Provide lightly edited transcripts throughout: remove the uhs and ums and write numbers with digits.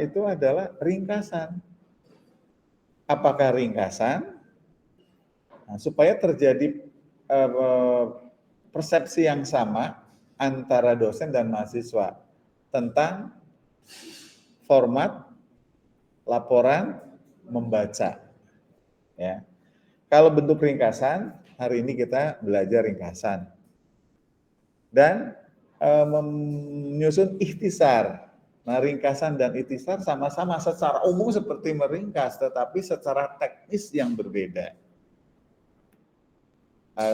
itu adalah ringkasan. Apakah ringkasan? Nah, supaya terjadi persepsi yang sama antara dosen dan mahasiswa tentang format laporan membaca. Ya. Kalau bentuk ringkasan, hari ini kita belajar ringkasan. Dan menyusun ikhtisar. Nah, ringkasan dan ikhtisar sama-sama secara umum seperti meringkas, tetapi secara teknis yang berbeda.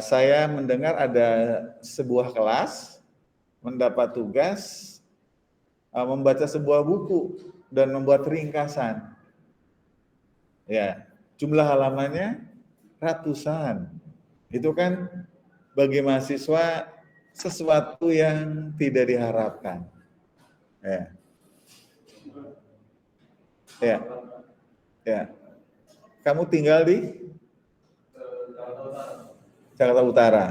Saya mendengar ada sebuah kelas mendapat tugas membaca sebuah buku dan membuat ringkasan. Ya, jumlah halamannya ratusan. Itu kan bagi mahasiswa sesuatu yang tidak diharapkan. Ya. Ya. Ya. Kamu tinggal di Jakarta Utara.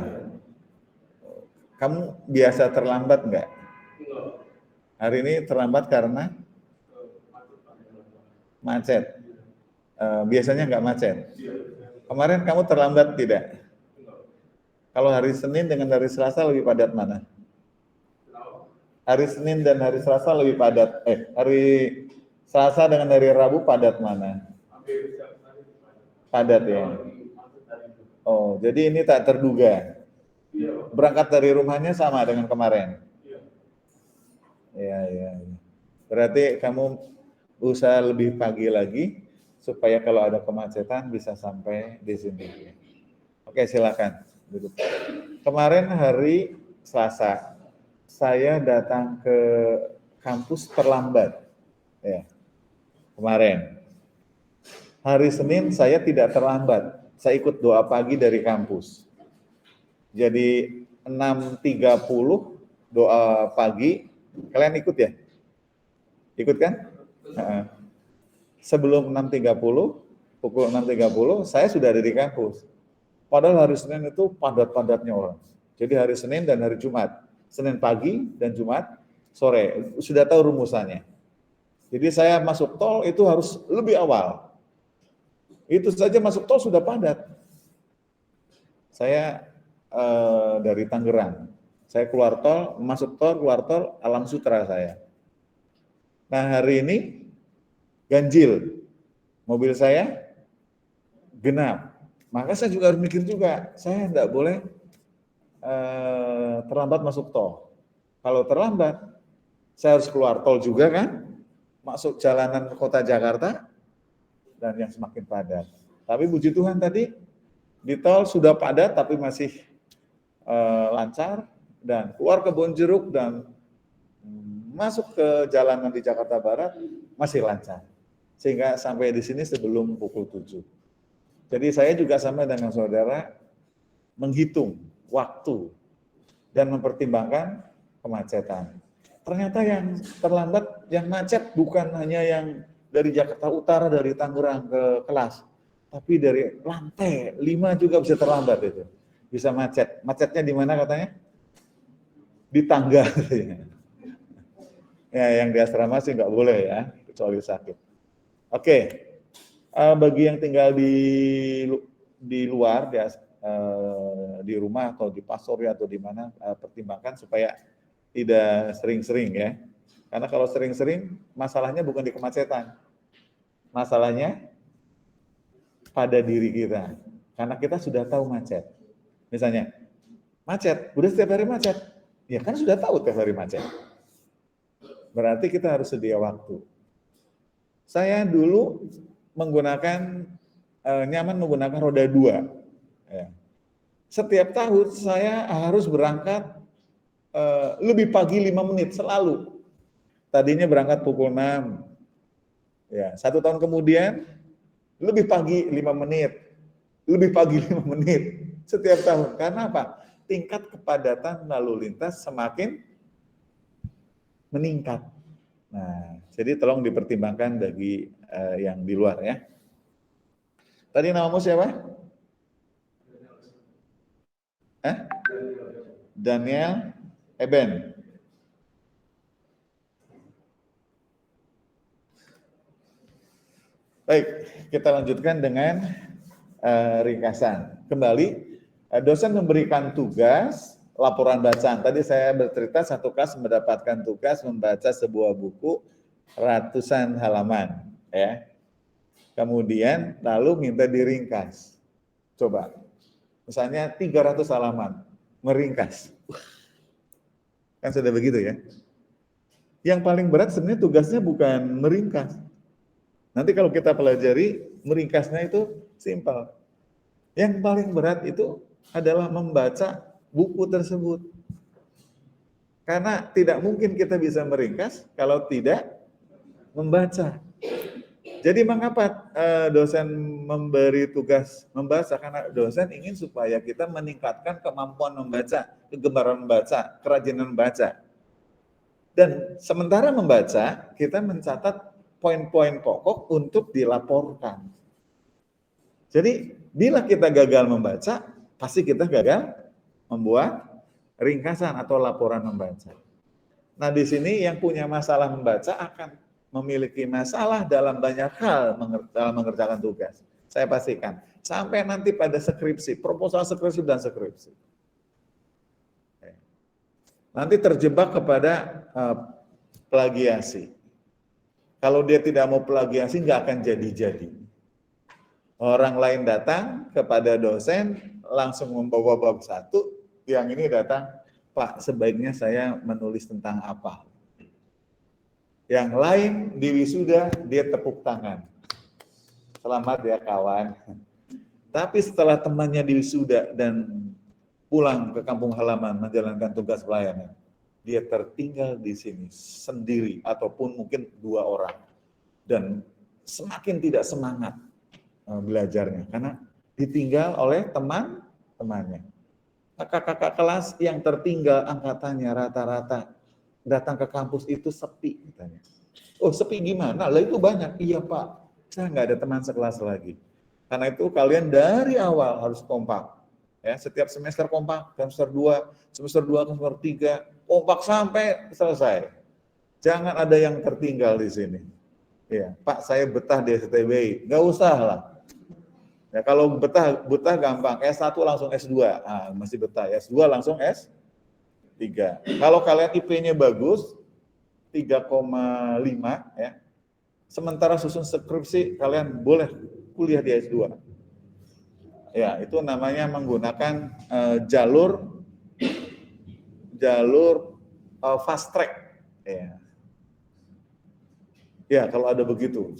Kamu biasa terlambat enggak? Hari ini terlambat karena macet. Biasanya enggak macet. Kemarin kamu terlambat tidak? Kalau hari Senin dengan hari Selasa lebih padat mana? Hari Senin dan hari Selasa lebih padat. Hari Selasa dengan hari Rabu padat mana? Padat ya. Oh, jadi ini tak terduga. Berangkat dari rumahnya sama dengan kemarin. Ya. Berarti kamu usaha lebih pagi lagi supaya kalau ada kemacetan bisa sampai di sini. Oke, silakan duduk. Kemarin hari Selasa saya datang ke kampus terlambat. Ya. Kemarin. Hari Senin saya tidak terlambat. Saya ikut doa pagi dari kampus. Jadi 6.30 doa pagi. Kalian ikut ya? Ikut kan? Sebelum 6.30, pukul 6.30 saya sudah ada di kampus. Padahal hari Senin itu padat-padatnya orang. Jadi hari Senin dan hari Jumat. Senin pagi dan Jumat sore. Sudah tahu rumusannya. Jadi saya masuk tol itu harus lebih awal. Itu saja masuk tol sudah padat. Saya dari Tangerang. Saya keluar tol, masuk tol, keluar tol, Alam Sutra saya. Nah hari ini ganjil. Mobil saya genap. Maka saya juga harus mikir juga, saya tidak boleh terlambat masuk tol. Kalau terlambat, saya harus keluar tol juga kan, masuk jalanan kota Jakarta, dan yang semakin padat. Tapi puji Tuhan tadi, di tol sudah padat tapi masih lancar, dan keluar ke Bonjeruk dan masuk ke jalanan di Jakarta Barat masih lancar. Sehingga sampai di sini sebelum pukul 7. Jadi saya juga sama dengan saudara menghitung waktu dan mempertimbangkan kemacetan. Ternyata yang terlambat, yang macet bukan hanya yang dari Jakarta Utara, dari Tangerang ke kelas, tapi dari lantai 5 juga bisa terlambat itu. Bisa macet. Macetnya di mana katanya? Di tangga. Ya, yang di asrama sih nggak boleh ya, kecuali sakit. Oke. Bagi yang tinggal di luar, di rumah atau di pasori atau di mana, pertimbangkan supaya tidak sering-sering ya. Karena kalau sering-sering, masalahnya bukan di kemacetan. Masalahnya pada diri kita. Karena kita sudah tahu macet. Misalnya, macet, udah setiap hari macet. Ya kan sudah tahu setiap hari macet. Berarti kita harus sedia waktu. Saya dulu nyaman menggunakan roda 2. Ya. Setiap tahun saya harus berangkat lebih pagi 5 menit selalu. Tadinya berangkat pukul 6. Ya, 1 tahun kemudian lebih pagi 5 menit. Lebih pagi 5 menit setiap tahun. Karena apa? Tingkat kepadatan lalu lintas semakin meningkat. Nah, jadi tolong dipertimbangkan bagi yang di luar ya. Tadi namamu siapa? Daniel Eben. Baik, kita lanjutkan dengan ringkasan. Kembali, dosen memberikan tugas laporan bacaan. Tadi saya bercerita satu kelas mendapatkan tugas membaca sebuah buku ratusan halaman, ya. Kemudian lalu minta diringkas. Coba, misalnya 300 halaman, meringkas. Kan sudah begitu ya. Yang paling berat sebenarnya tugasnya bukan meringkas. Nanti kalau kita pelajari, meringkasnya itu simpel. Yang paling berat itu adalah membaca buku tersebut. Karena tidak mungkin kita bisa meringkas kalau tidak membaca. Jadi mengapa dosen memberi tugas membaca? Karena dosen ingin supaya kita meningkatkan kemampuan membaca, kegemaran membaca, kerajinan membaca. Dan sementara membaca, kita mencatat poin-poin pokok untuk dilaporkan. Jadi bila kita gagal membaca, pasti kita gagal membuat ringkasan atau laporan membaca. Nah, di sini yang punya masalah membaca akan memiliki masalah dalam banyak hal dalam mengerjakan tugas. Saya pastikan. Sampai nanti pada skripsi, proposal skripsi dan skripsi. Nanti terjebak kepada plagiasi. Kalau dia tidak mau plagiasi, nggak akan jadi-jadi. Orang lain datang kepada dosen, langsung membawa bab 1, yang ini datang, Pak, sebaiknya saya menulis tentang apa. Yang lain di wisuda, dia tepuk tangan. Selamat ya kawan. Tapi setelah temannya di wisuda dan pulang ke kampung halaman menjalankan tugas pelayanan, dia tertinggal di sini sendiri ataupun mungkin 2 orang dan semakin tidak semangat belajarnya karena ditinggal oleh teman-temannya. Kakak-kakak kelas yang tertinggal angkatannya rata-rata datang ke kampus itu sepi katanya. Oh, sepi gimana? Lah itu banyak. Iya Pak, saya nggak ada teman sekelas lagi. Karena itu kalian dari awal harus kompak. Ya, setiap semester kompak, semester 2, semester 2, semester 3, kompak sampai selesai. Jangan ada yang tertinggal di sini. Ya, Pak, saya betah di STBI. Nggak usah lah. Ya, kalau betah gampang. S1 langsung S2. Ah, masih betah. S2 langsung S3. Kalau kalian IP-nya bagus, 3,5 ya. Sementara susun skripsi, kalian boleh kuliah di S2. Ya, itu namanya menggunakan jalur fast track. Ya, kalau ada begitu.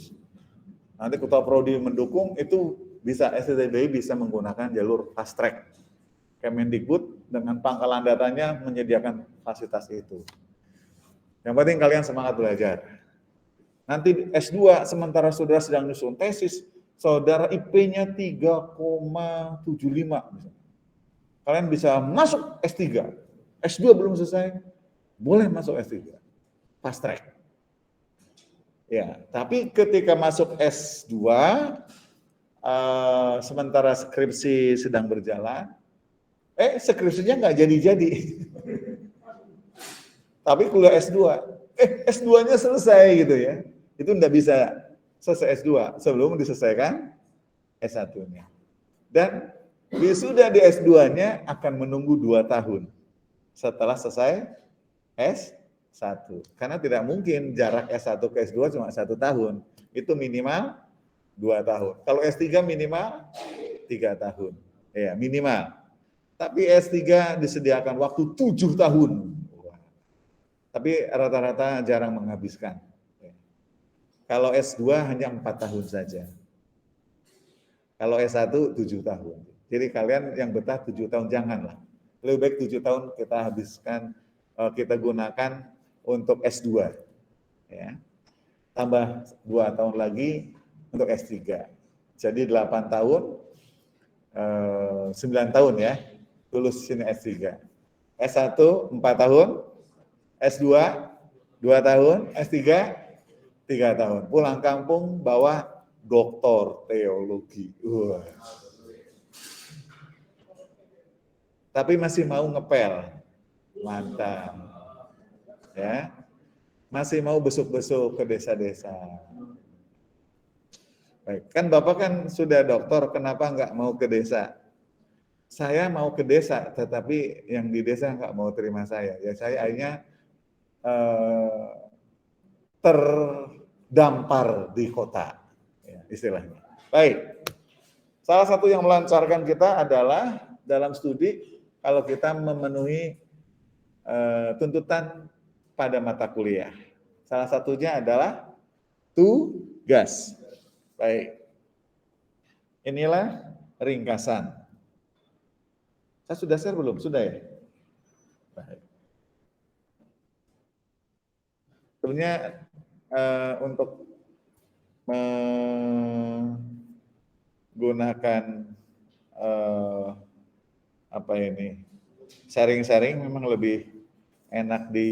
Nanti Ketua Prodi mendukung, itu bisa STBI bisa menggunakan jalur fast track. Kemendikbud dengan pangkalan datanya menyediakan fasilitas itu. Yang penting kalian semangat belajar. Nanti S2 sementara saudara sedang nyusun tesis, saudara IP-nya 3,75. Kalian bisa masuk S3. S2 belum selesai, boleh masuk S3. Fast track. Ya, tapi ketika masuk S2, sementara skripsi sedang berjalan, skripsinya nggak jadi-jadi. Tapi kuliah S2, S2-nya selesai gitu ya. Itu nggak bisa selesai S2 sebelum diselesaikan S1-nya. Dan wisuda di S2-nya akan menunggu 2 tahun setelah selesai S1. Karena tidak mungkin jarak S1 ke S2 cuma 1 tahun. Itu minimal 2 tahun. Kalau S3 minimal 3 tahun. Ya, minimal. Tapi S3 disediakan waktu 7 tahun. Tapi rata-rata jarang menghabiskan. Kalau S2 hanya 4 tahun saja. Kalau S1 7 tahun. Jadi kalian yang betah 7 tahun janganlah. Lebih baik 7 tahun kita habiskan, kita gunakan untuk S2. Ya. Tambah 2 tahun lagi untuk S3. Jadi 8 tahun, 9 tahun ya, lulus sini S3. S1 4 tahun, S2 2 tahun, S3 3 tahun. Pulang kampung bawa doktor teologi. Tapi masih mau ngepel. Mantap. Ya. Masih mau besuk-besuk ke desa-desa. Baik. Kan Bapak kan sudah doktor, kenapa nggak mau ke desa? Saya mau ke desa, tetapi yang di desa nggak mau terima saya. Ya saya akhirnya terdampar di kota, ya, istilahnya. Baik. Salah satu yang melancarkan kita adalah dalam studi kalau kita memenuhi tuntutan pada mata kuliah. Salah satunya adalah tugas. Baik. Inilah ringkasan. Saya sudah share belum? Sudah ya? Baik. Sebenarnya untuk menggunakan apa ini sharing-sharing memang lebih enak di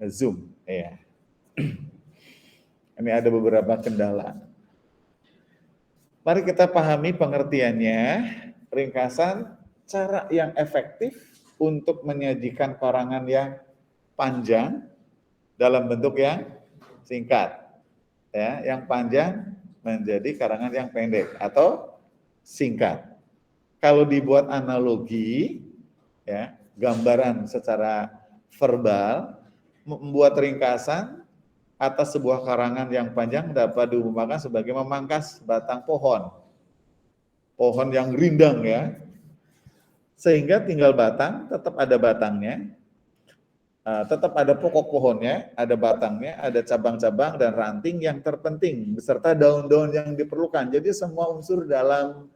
Zoom, ya. Ini ada beberapa kendala. Mari kita pahami pengertiannya. Ringkasan cara yang efektif untuk menyajikan karangan yang panjang dalam bentuk yang singkat. Ya, yang panjang menjadi karangan yang pendek atau singkat. Kalau dibuat analogi, ya, gambaran secara verbal, membuat ringkasan atas sebuah karangan yang panjang dapat diumpamakan sebagai memangkas batang pohon. Pohon yang rindang, ya. Sehingga tinggal batang, tetap ada batangnya, tetap ada pokok pohonnya, ada batangnya, ada cabang-cabang dan ranting yang terpenting, beserta daun-daun yang diperlukan. Jadi semua unsur dalam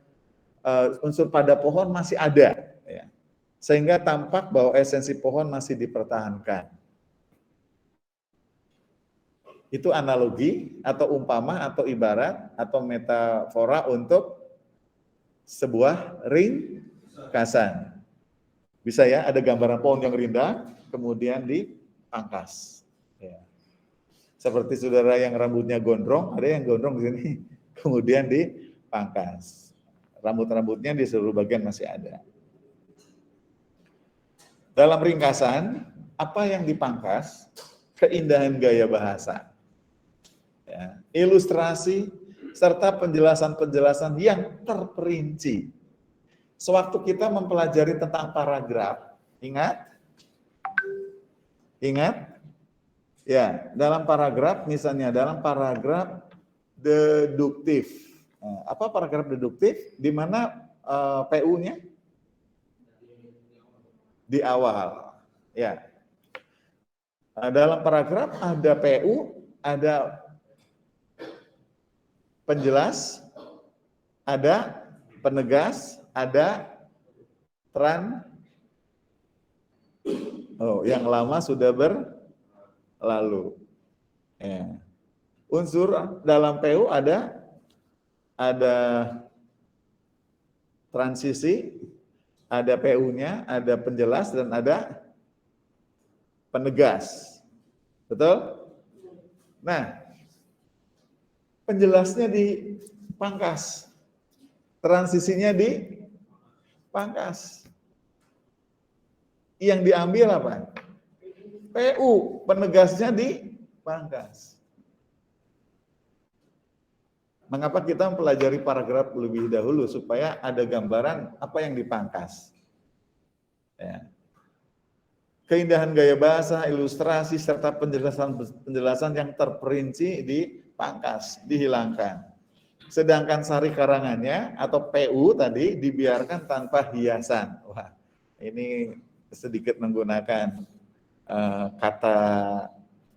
unsur pada pohon masih ada, ya. Sehingga tampak bahwa esensi pohon masih dipertahankan. Itu analogi atau umpama atau ibarat atau metafora untuk sebuah ringkasan. Bisa ya, ada gambaran pohon yang rindang, kemudian dipangkas. Ya. Seperti saudara yang rambutnya gondrong, ada yang gondrong di sini, kemudian dipangkas. Rambut-rambutnya di seluruh bagian masih ada. Dalam ringkasan, apa yang dipangkas? Keindahan gaya bahasa. Ya. Ilustrasi, serta penjelasan-penjelasan yang terperinci. Sewaktu kita mempelajari tentang paragraf, ingat? Ya, dalam paragraf, misalnya dalam paragraf deduktif. Nah, apa paragraf deduktif? Di mana PU-nya? Di awal. Ya. Dalam paragraf ada PU, ada penjelas, ada penegas, ada yang lama sudah berlalu. Ya. Unsur dalam PU ada transisi, ada PU-nya, ada penjelas dan ada penegas. Betul? Nah, penjelasnya dipangkas, transisinya dipangkas. Yang diambil apa? PU, penegasnya dipangkas. Mengapa kita mempelajari paragraf lebih dahulu? Supaya ada gambaran apa yang dipangkas. Ya. Keindahan gaya bahasa, ilustrasi, serta penjelasan yang terperinci dipangkas, dihilangkan. Sedangkan sari karangannya atau PU tadi dibiarkan tanpa hiasan. Wah, ini sedikit menggunakan kata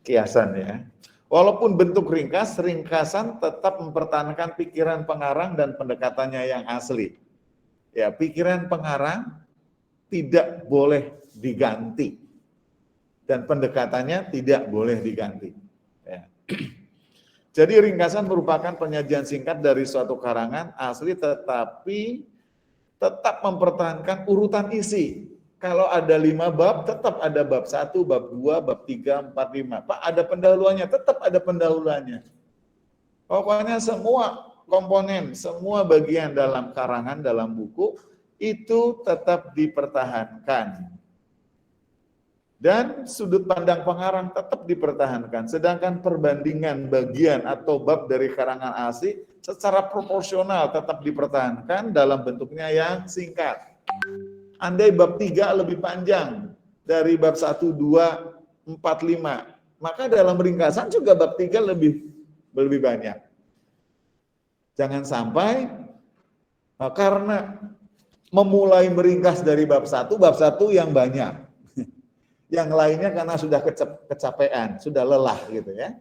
kiasan, ya. Walaupun bentuk ringkasan tetap mempertahankan pikiran pengarang dan pendekatannya yang asli. Ya, pikiran pengarang tidak boleh diganti dan pendekatannya tidak boleh diganti. Ya. Jadi ringkasan merupakan penyajian singkat dari suatu karangan asli tetapi tetap mempertahankan urutan isi. Kalau ada 5 bab, tetap ada bab 1, bab 2, bab 3, 4, 5. Pak, ada pendahuluannya, tetap ada pendahuluannya. Pokoknya semua komponen, semua bagian dalam karangan, dalam buku, itu tetap dipertahankan. Dan sudut pandang pengarang tetap dipertahankan, sedangkan perbandingan bagian atau bab dari karangan asli secara proporsional tetap dipertahankan dalam bentuknya yang singkat. Andai bab 3 lebih panjang dari bab 1, 2, 4, 5, maka dalam ringkasan juga bab 3 lebih banyak. Jangan sampai karena memulai meringkas dari bab 1 yang banyak. Yang lainnya karena sudah kecapean, sudah lelah gitu ya.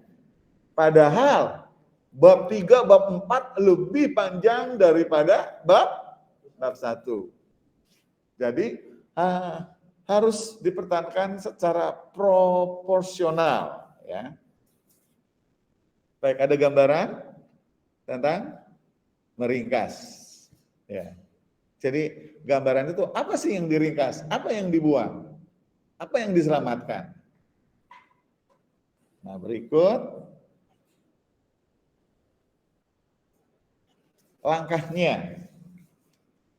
Padahal bab 3, bab 4 lebih panjang daripada bab 1. Jadi harus dipertahankan secara proporsional ya. Baik, ada gambaran tentang meringkas ya. Jadi gambaran itu apa sih yang diringkas, apa yang dibuang? Apa yang diselamatkan? Nah, berikut langkahnya.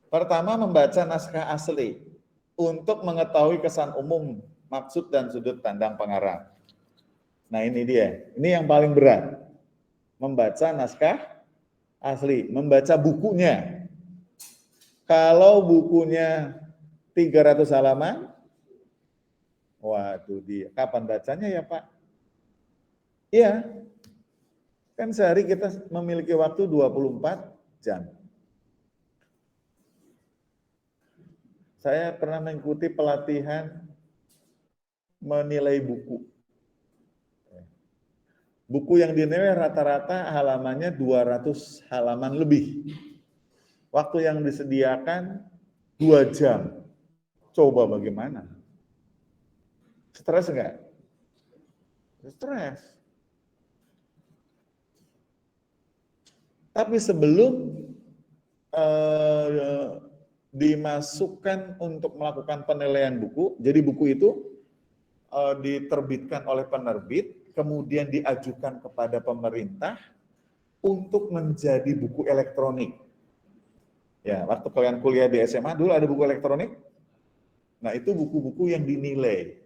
Pertama, membaca naskah asli untuk mengetahui kesan umum, maksud dan sudut pandang pengarang. Nah, ini dia. Ini yang paling berat. Membaca naskah asli, membaca bukunya. Kalau bukunya 300 halaman, waduh dia, kapan bacanya ya Pak? Iya, kan sehari kita memiliki waktu 24 jam. Saya pernah mengikuti pelatihan menilai buku. Buku yang dinilai rata-rata halamannya 200 halaman lebih. Waktu yang disediakan 2 jam. Coba bagaimana? Stres enggak? Stres. Tapi sebelum dimasukkan untuk melakukan penilaian buku, jadi buku itu diterbitkan oleh penerbit, kemudian diajukan kepada pemerintah untuk menjadi buku elektronik. Ya, waktu kalian kuliah di SMA dulu ada buku elektronik. Nah, itu buku-buku yang dinilai.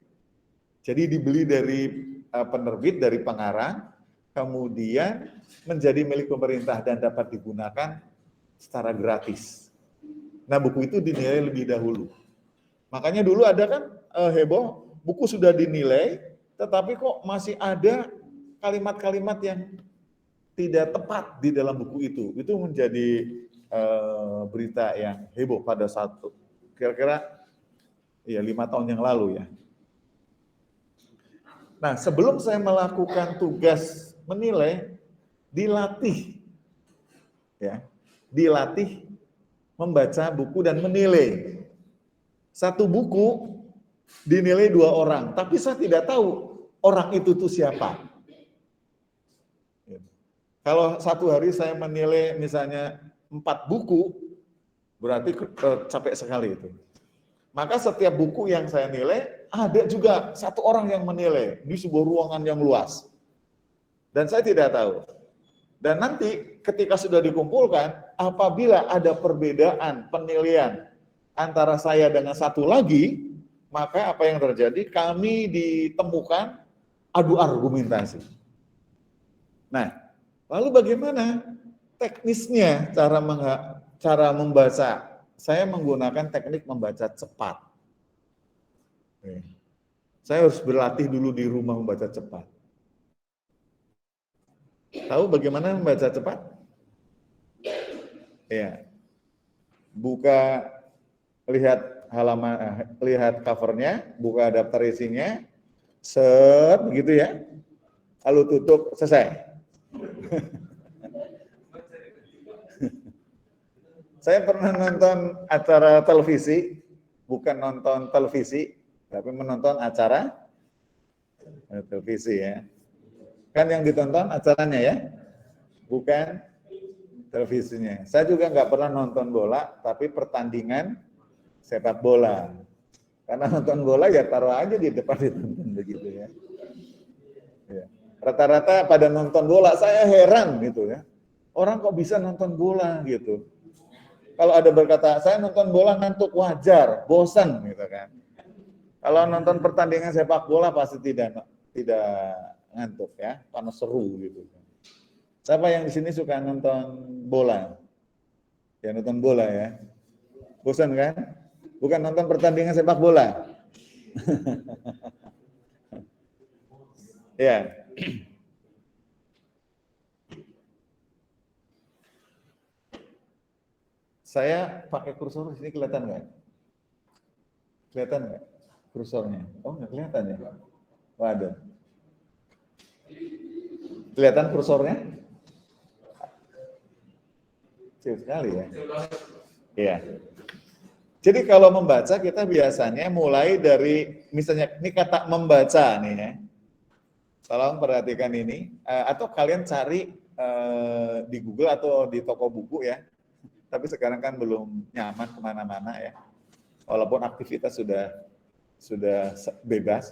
Jadi dibeli dari penerbit, dari pengarang, kemudian menjadi milik pemerintah dan dapat digunakan secara gratis. Nah, buku itu dinilai lebih dahulu. Makanya dulu ada kan heboh, buku sudah dinilai, tetapi kok masih ada kalimat-kalimat yang tidak tepat di dalam buku itu. Itu menjadi berita yang heboh pada saat kira-kira ya 5 tahun yang lalu ya. Nah, sebelum saya melakukan tugas menilai, dilatih membaca buku dan menilai. Satu buku dinilai 2 orang, tapi saya tidak tahu orang itu tuh siapa. Kalau satu hari saya menilai misalnya 4 buku, berarti capek sekali itu. Maka setiap buku yang saya nilai, ada juga 1 orang yang menilai di sebuah ruangan yang luas. Dan saya tidak tahu. Dan nanti ketika sudah dikumpulkan, apabila ada perbedaan penilaian antara saya dengan satu lagi, maka apa yang terjadi? Kami ditemukan adu argumentasi. Nah, lalu bagaimana teknisnya cara membaca? Saya menggunakan teknik membaca cepat. Saya harus berlatih dulu di rumah membaca cepat. Tahu bagaimana membaca cepat? Ya. Buka, lihat halaman, lihat covernya, buka daftar isinya, set begitu ya. Lalu tutup, selesai. Saya pernah nonton acara televisi, bukan nonton televisi, tapi menonton acara televisi ya. Kan yang ditonton acaranya ya, bukan televisinya. Saya juga nggak pernah nonton bola, tapi pertandingan sepak bola. Karena nonton bola ya taruh aja di depan ditonton begitu ya. Rata-rata pada nonton bola, saya heran gitu ya. Orang kok bisa nonton bola gitu. Kalau ada berkata, saya nonton bola ngantuk, wajar, bosan gitu kan. Kalau nonton pertandingan sepak bola pasti tidak ngantuk ya, karena seru gitu. Siapa yang di sini suka nonton bola? Ya nonton bola ya. Bosan kan? Bukan nonton pertandingan sepak bola. Ya. Saya pakai kursor di sini kelihatan nggak? Kelihatan nggak kursornya? Oh nggak kelihatan ya? Waduh. Kelihatan kursornya? Kecil sekali ya. Iya. Jadi kalau membaca kita biasanya mulai dari misalnya ini kata membaca nih ya. Tolong perhatikan ini atau kalian cari di Google atau di toko buku ya. Tapi sekarang kan belum nyaman kemana-mana ya. Walaupun aktivitas sudah bebas.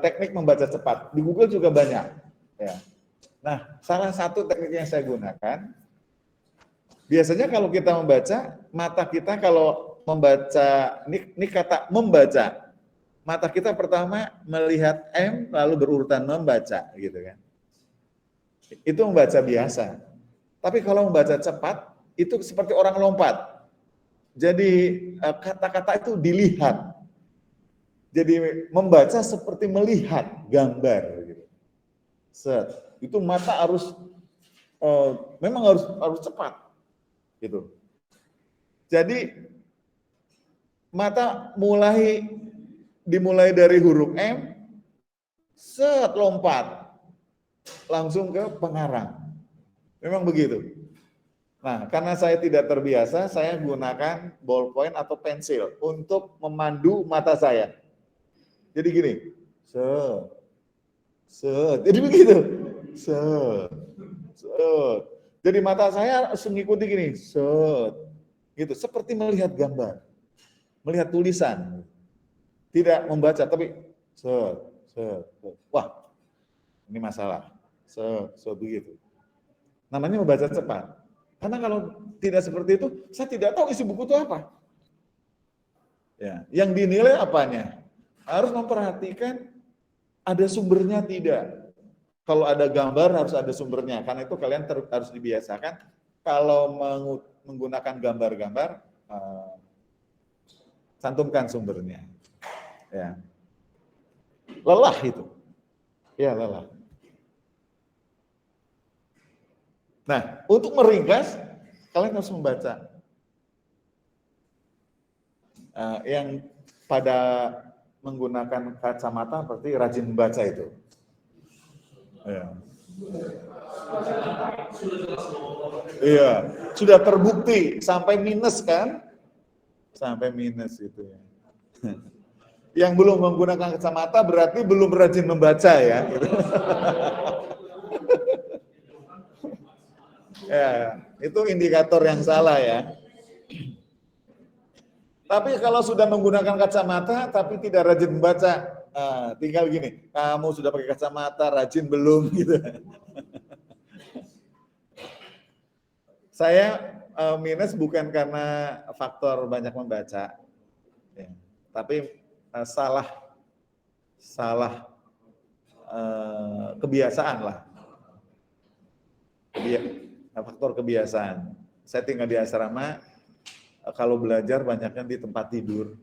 Teknik membaca cepat di Google juga banyak. Ya. Nah, salah satu teknik yang saya gunakan biasanya kalau kita membaca, mata kita kalau membaca, ini kata membaca, mata kita pertama melihat M, lalu berurutan membaca, gitu kan. Itu membaca biasa. Tapi kalau membaca cepat, itu seperti orang lompat. Jadi kata-kata itu dilihat. Jadi membaca seperti melihat gambar. Gitu. Set. Itu mata harus, memang harus cepat. Gitu. Jadi mata dimulai dari huruf M, set lompat langsung ke pengarang. Memang begitu. Nah, karena saya tidak terbiasa, saya gunakan ballpoint atau pensil untuk memandu mata saya. Jadi gini, set, jadi begitu, set. Jadi mata saya harus mengikuti gini, set, gitu, seperti melihat gambar, melihat tulisan, tidak membaca, tapi set. Wah, ini masalah, set begitu. Namanya membaca cepat. Karena kalau tidak seperti itu, saya tidak tahu isi buku itu apa. Ya, yang dinilai apanya? Harus memperhatikan ada sumbernya tidak. Kalau ada gambar harus ada sumbernya, karena itu kalian harus dibiasakan kalau menggunakan gambar-gambar, cantumkan sumbernya. Ya. Lelah itu. Ya, lelah. Nah, untuk meringkas, kalian harus membaca. Yang pada menggunakan kacamata berarti rajin membaca itu. Ya. Iya, sudah terbukti sampai minus kan? Sampai minus itu ya. Yang belum menggunakan kacamata berarti belum rajin membaca ya. Ya, itu indikator yang salah ya. Tapi kalau sudah menggunakan kacamata tapi tidak rajin membaca, tinggal gini, kamu sudah pakai kacamata, rajin belum gitu. Saya minus bukan karena faktor banyak membaca, ya, tapi salah kebiasaan lah, faktor kebiasaan. Saya tinggal di asrama, kalau belajar banyaknya di tempat tidur.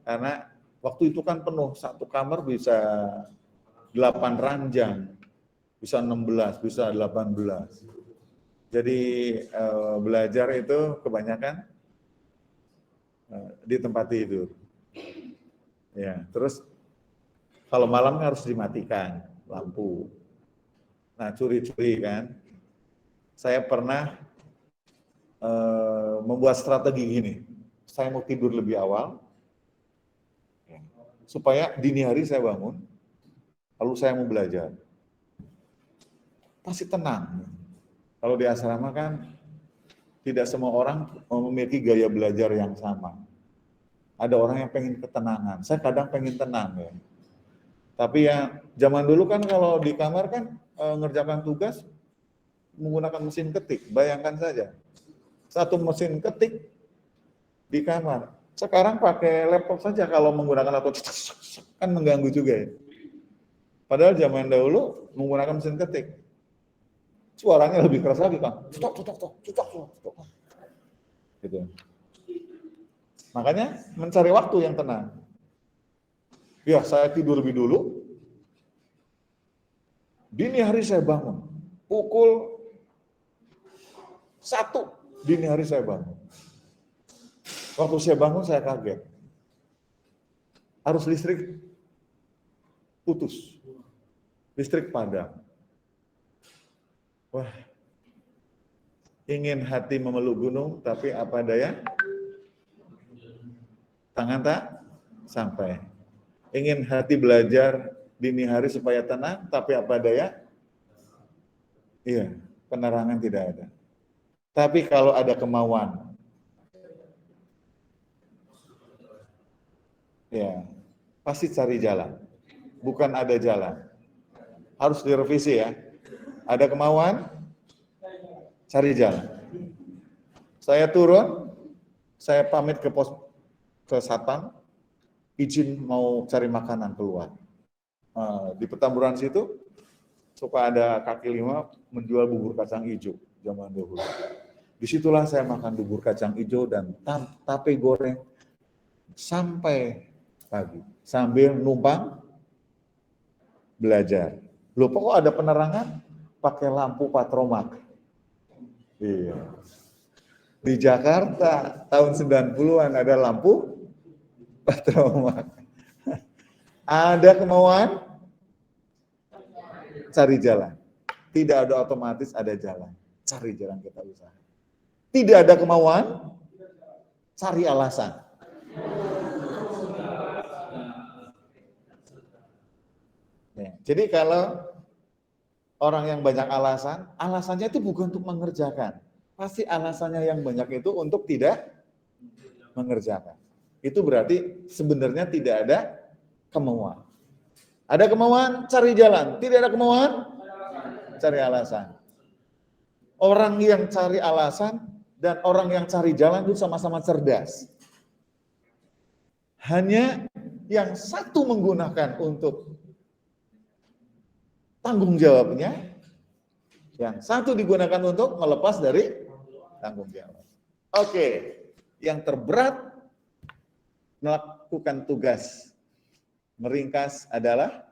Karena waktu itu kan penuh, satu kamar bisa 8 ranjang, bisa 16, bisa 18. Jadi belajar itu kebanyakan di tempat tidur. Ya, terus kalau malam harus dimatikan lampu. Nah, curi-curi kan. Saya pernah membuat strategi gini, saya mau tidur lebih awal, supaya dini hari saya bangun, lalu saya mau belajar. Pasti tenang. Kalau di asrama kan, tidak semua orang memiliki gaya belajar yang sama. Ada orang yang pengen ketenangan, saya kadang pengen tenang ya. Tapi ya zaman dulu kan kalau di kamar kan ngerjakan tugas menggunakan mesin ketik, bayangkan saja. Satu mesin ketik di kamar, Sekarang pakai laptop saja kalau menggunakan laptop kan mengganggu juga ya. Padahal zaman dahulu menggunakan mesin ketik. Suaranya lebih keras lagi kan. Cetok. Gitu. Makanya mencari waktu yang tenang. Ya, saya tidur lebih dulu. Dini hari saya bangun. Pukul 1 dini hari saya bangun. Waktu saya bangun saya kaget. Arus listrik putus. Listrik padam. Wah, ingin hati memeluk gunung, tapi apa daya? Tangan tak sampai. Ingin hati belajar dini hari supaya tenang, tapi apa daya? Iya, penerangan tidak ada. Tapi kalau ada kemauan, ya pasti cari jalan. Bukan ada jalan. Harus direvisi ya. Ada kemauan, cari jalan. Saya turun, saya pamit ke pos ke satpam, izin mau cari makanan keluar. Di Petamburan situ suka ada kaki lima menjual bubur kacang hijau zaman dahulu. Disitulah saya makan bubur kacang hijau dan tape goreng sampai pagi sambil numpang belajar. Loh, kok ada penerangan? Pakai lampu patromak. Iya. Di Jakarta tahun 90-an ada lampu patromak. Ada kemauan, cari jalan. Tidak ada otomatis ada jalan. Cari jalan kita usaha. Tidak ada kemauan, cari alasan. Ya, jadi kalau orang yang banyak alasan, alasannya itu bukan untuk mengerjakan. Pasti alasannya yang banyak itu untuk tidak mengerjakan. Itu berarti sebenarnya tidak ada kemauan. Ada kemauan, cari jalan. Tidak ada kemauan, cari alasan. Orang yang cari alasan dan orang yang cari jalan itu sama-sama cerdas. Hanya yang satu menggunakan untuk tanggung jawabnya, yang satu digunakan untuk melepas dari tanggung jawab. Oke, yang terberat melakukan tugas meringkas adalah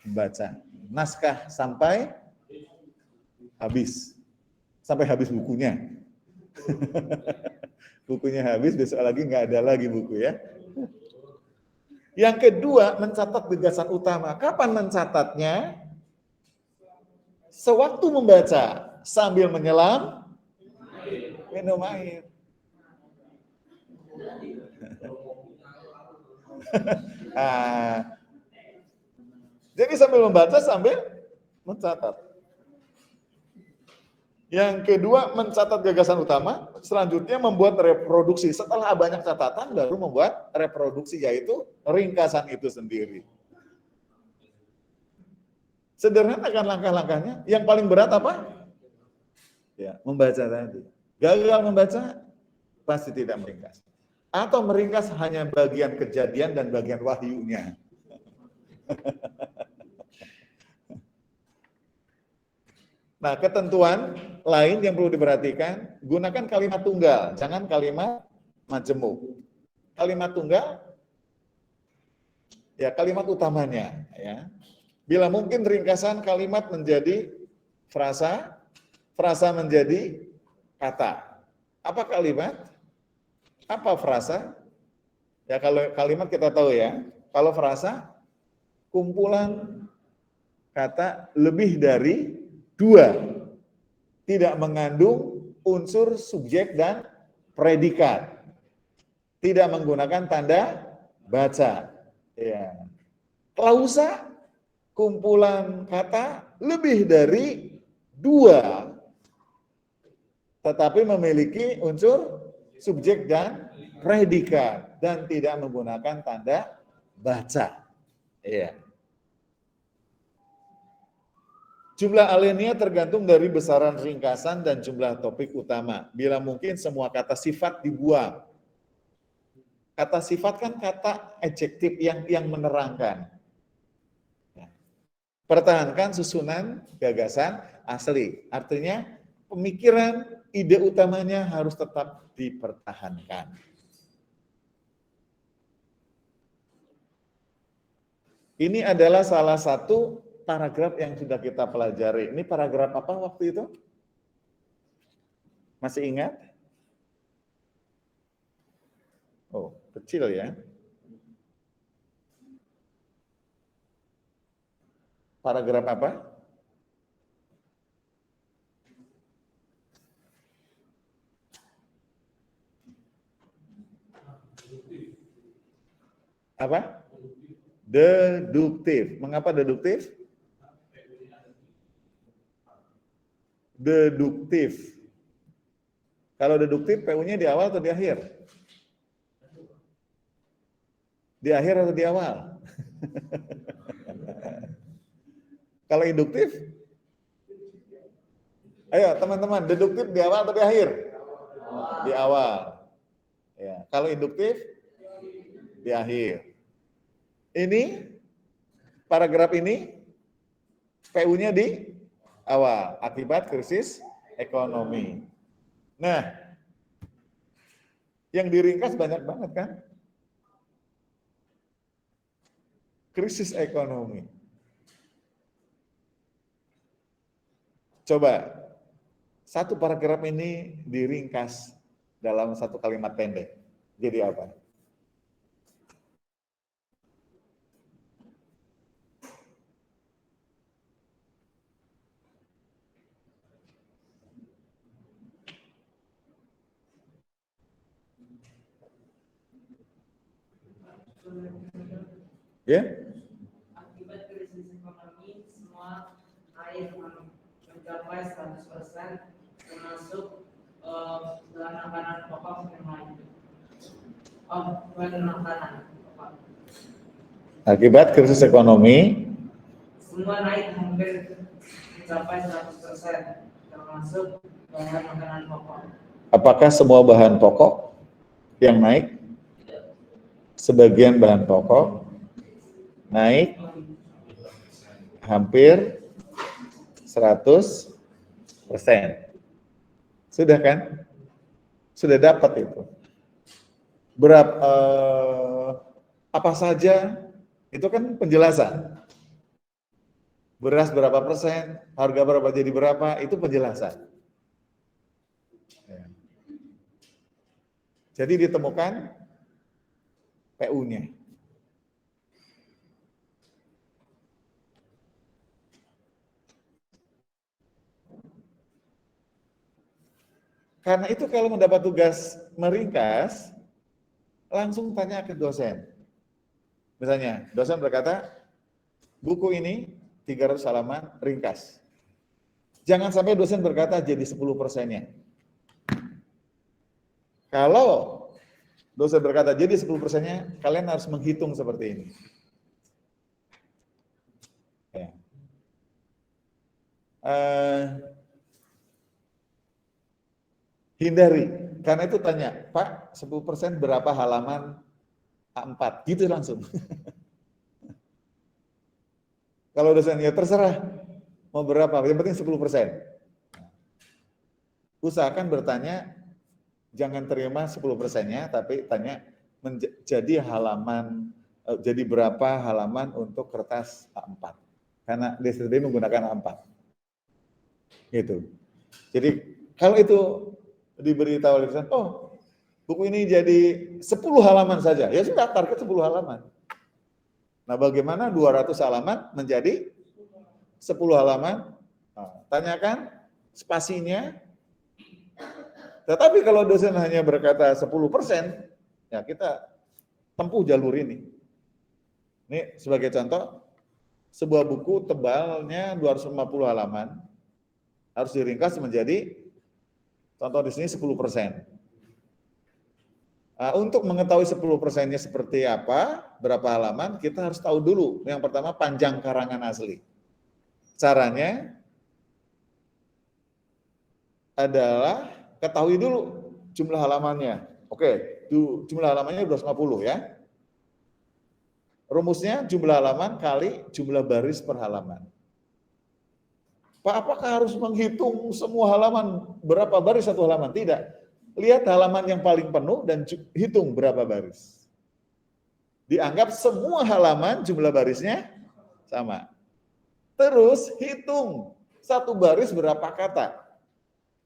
membaca naskah sampai habis bukunya. Bukunya habis, besok lagi nggak ada lagi buku ya. Yang kedua, mencatat gagasan utama. Kapan mencatatnya? Sewaktu membaca, sambil menyelam, minum air. Jadi sambil membaca, sambil mencatat. Yang kedua, mencatat gagasan utama. Selanjutnya membuat reproduksi. Setelah banyak catatan, baru membuat reproduksi, yaitu ringkasan itu sendiri. Sederhana kan langkah-langkahnya. Yang paling berat apa? Ya, membaca tadi. Gagal membaca, pasti tidak meringkas. Atau meringkas hanya bagian kejadian dan bagian wahyunya. Nah, ketentuan lain yang perlu diperhatikan, gunakan kalimat tunggal, jangan kalimat majemuk. Kalimat tunggal, ya kalimat utamanya. Ya. Bila mungkin ringkasan kalimat menjadi frasa, frasa menjadi kata. Apa kalimat? Apa frasa? Ya kalau kalimat kita tahu ya, kalau frasa, kumpulan kata lebih dari 2, tidak mengandung unsur subjek dan predikat, tidak menggunakan tanda baca. Ya. Klausa, kumpulan kata lebih dari 2, tetapi memiliki unsur subjek dan predikat dan tidak menggunakan tanda baca. Ya. Jumlah alinea tergantung dari besaran ringkasan dan jumlah topik utama. Bila mungkin semua kata sifat dibuang. Kata sifat kan kata adjektif yang menerangkan. Pertahankan susunan gagasan asli. Artinya pemikiran, ide utamanya harus tetap dipertahankan. Ini adalah salah satu paragraf yang sudah kita pelajari. Ini paragraf apa waktu itu? Masih ingat? Oh, kecil ya. Paragraf apa? Apa? Deduktif. Mengapa deduktif? Deduktif. Kalau deduktif, PU-nya di awal atau di akhir? Di akhir atau di awal? Kalau induktif? Ayo teman-teman, deduktif di awal atau di akhir? Di awal. Ya. Kalau induktif? Di akhir. Ini, paragraf ini, PU-nya di awal, akibat krisis ekonomi. Nah, yang diringkas banyak banget kan? Krisis ekonomi. Coba, satu paragraf ini diringkas dalam satu kalimat pendek. Jadi apa? Ya? Akibat krisis ekonomi, semua naik mencapai 100%, termasuk bahan makanan pokok yang lain. Bahan makanan pokok. Akibat krisis ekonomi, semua naik hampir mencapai 100%, termasuk bahan makanan pokok. Apakah semua bahan pokok yang naik? Sebagian bahan pokok naik hampir 100%. Sudah kan? Sudah dapat itu. Berapa apa saja itu kan penjelasan. Beras berapa persen, harga berapa jadi berapa, itu penjelasan. Jadi ditemukan PU-nya. Karena itu kalau mendapat tugas meringkas, langsung tanya ke dosen. Misalnya, dosen berkata, buku ini 300 halaman ringkas. Jangan sampai dosen berkata jadi 10%-nya. Kalau dosen berkata jadi 10%-nya, kalian harus menghitung seperti ini. Ya. Hindari, karena itu tanya, Pak, 10% berapa halaman A4? Gitu langsung. Kalau dosen, ya terserah, mau berapa, yang penting 10%. Usahakan bertanya, jangan terima 10%-nya, tapi tanya, jadi halaman, jadi berapa halaman untuk kertas A4? Karena DSTB menggunakan A4. Gitu. Jadi, kalau itu diberitahu oleh dosen, oh, buku ini jadi 10 halaman saja, ya sudah, target 10 halaman. Nah, bagaimana 200 halaman menjadi 10 halaman? Nah, tanyakan spasinya. Tetapi kalau dosen hanya berkata 10%, ya kita tempuh jalur ini. Ini sebagai contoh, sebuah buku tebalnya 250 halaman, harus diringkas menjadi, contoh di sini 10%. Nah, untuk mengetahui 10%-nya seperti apa, berapa halaman, kita harus tahu dulu. Yang pertama, panjang karangan asli. Caranya adalah ketahui dulu jumlah halamannya. Oke, jumlah halamannya 250 ya. Rumusnya jumlah halaman kali jumlah baris per halaman. Pak, apakah harus menghitung semua halaman berapa baris satu halaman? Tidak. Lihat halaman yang paling penuh dan hitung berapa baris. Dianggap semua halaman jumlah barisnya sama. Terus hitung satu baris berapa kata.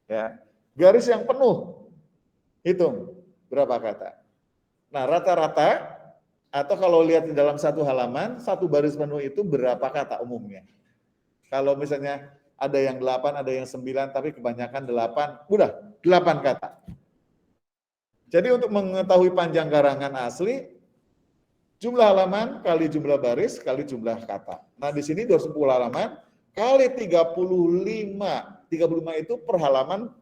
Ya. Garis yang penuh, hitung berapa kata. Nah, rata-rata atau kalau lihat di dalam satu halaman, satu baris penuh itu berapa kata umumnya. Kalau misalnya ada yang 8, ada yang 9, tapi kebanyakan 8, udah 8 kata. Jadi untuk mengetahui panjang karangan asli, jumlah halaman kali jumlah baris kali jumlah kata. Nah di sini 210 halaman kali 35. 35 itu per halaman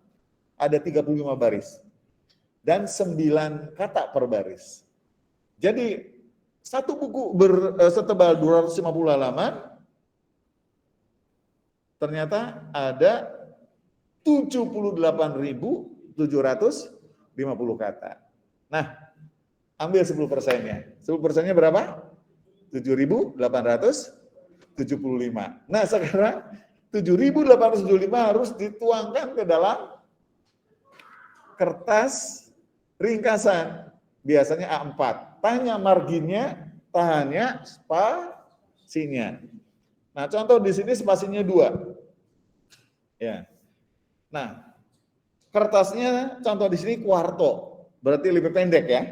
ada 35 baris. Dan 9 kata per baris. Jadi satu buku setebal 250 halaman, ternyata ada 78.750 kata. Nah, ambil 10%-nya. 10%-nya berapa? 7.875. Nah, sekarang 7.875 harus dituangkan ke dalam kertas ringkasan. Biasanya A4. Tanya marginnya, tahannya, spasinya. Nah, contoh di sini spasinya 2. Ya. Nah, kertasnya contoh di sini kuarto, berarti lebih pendek ya.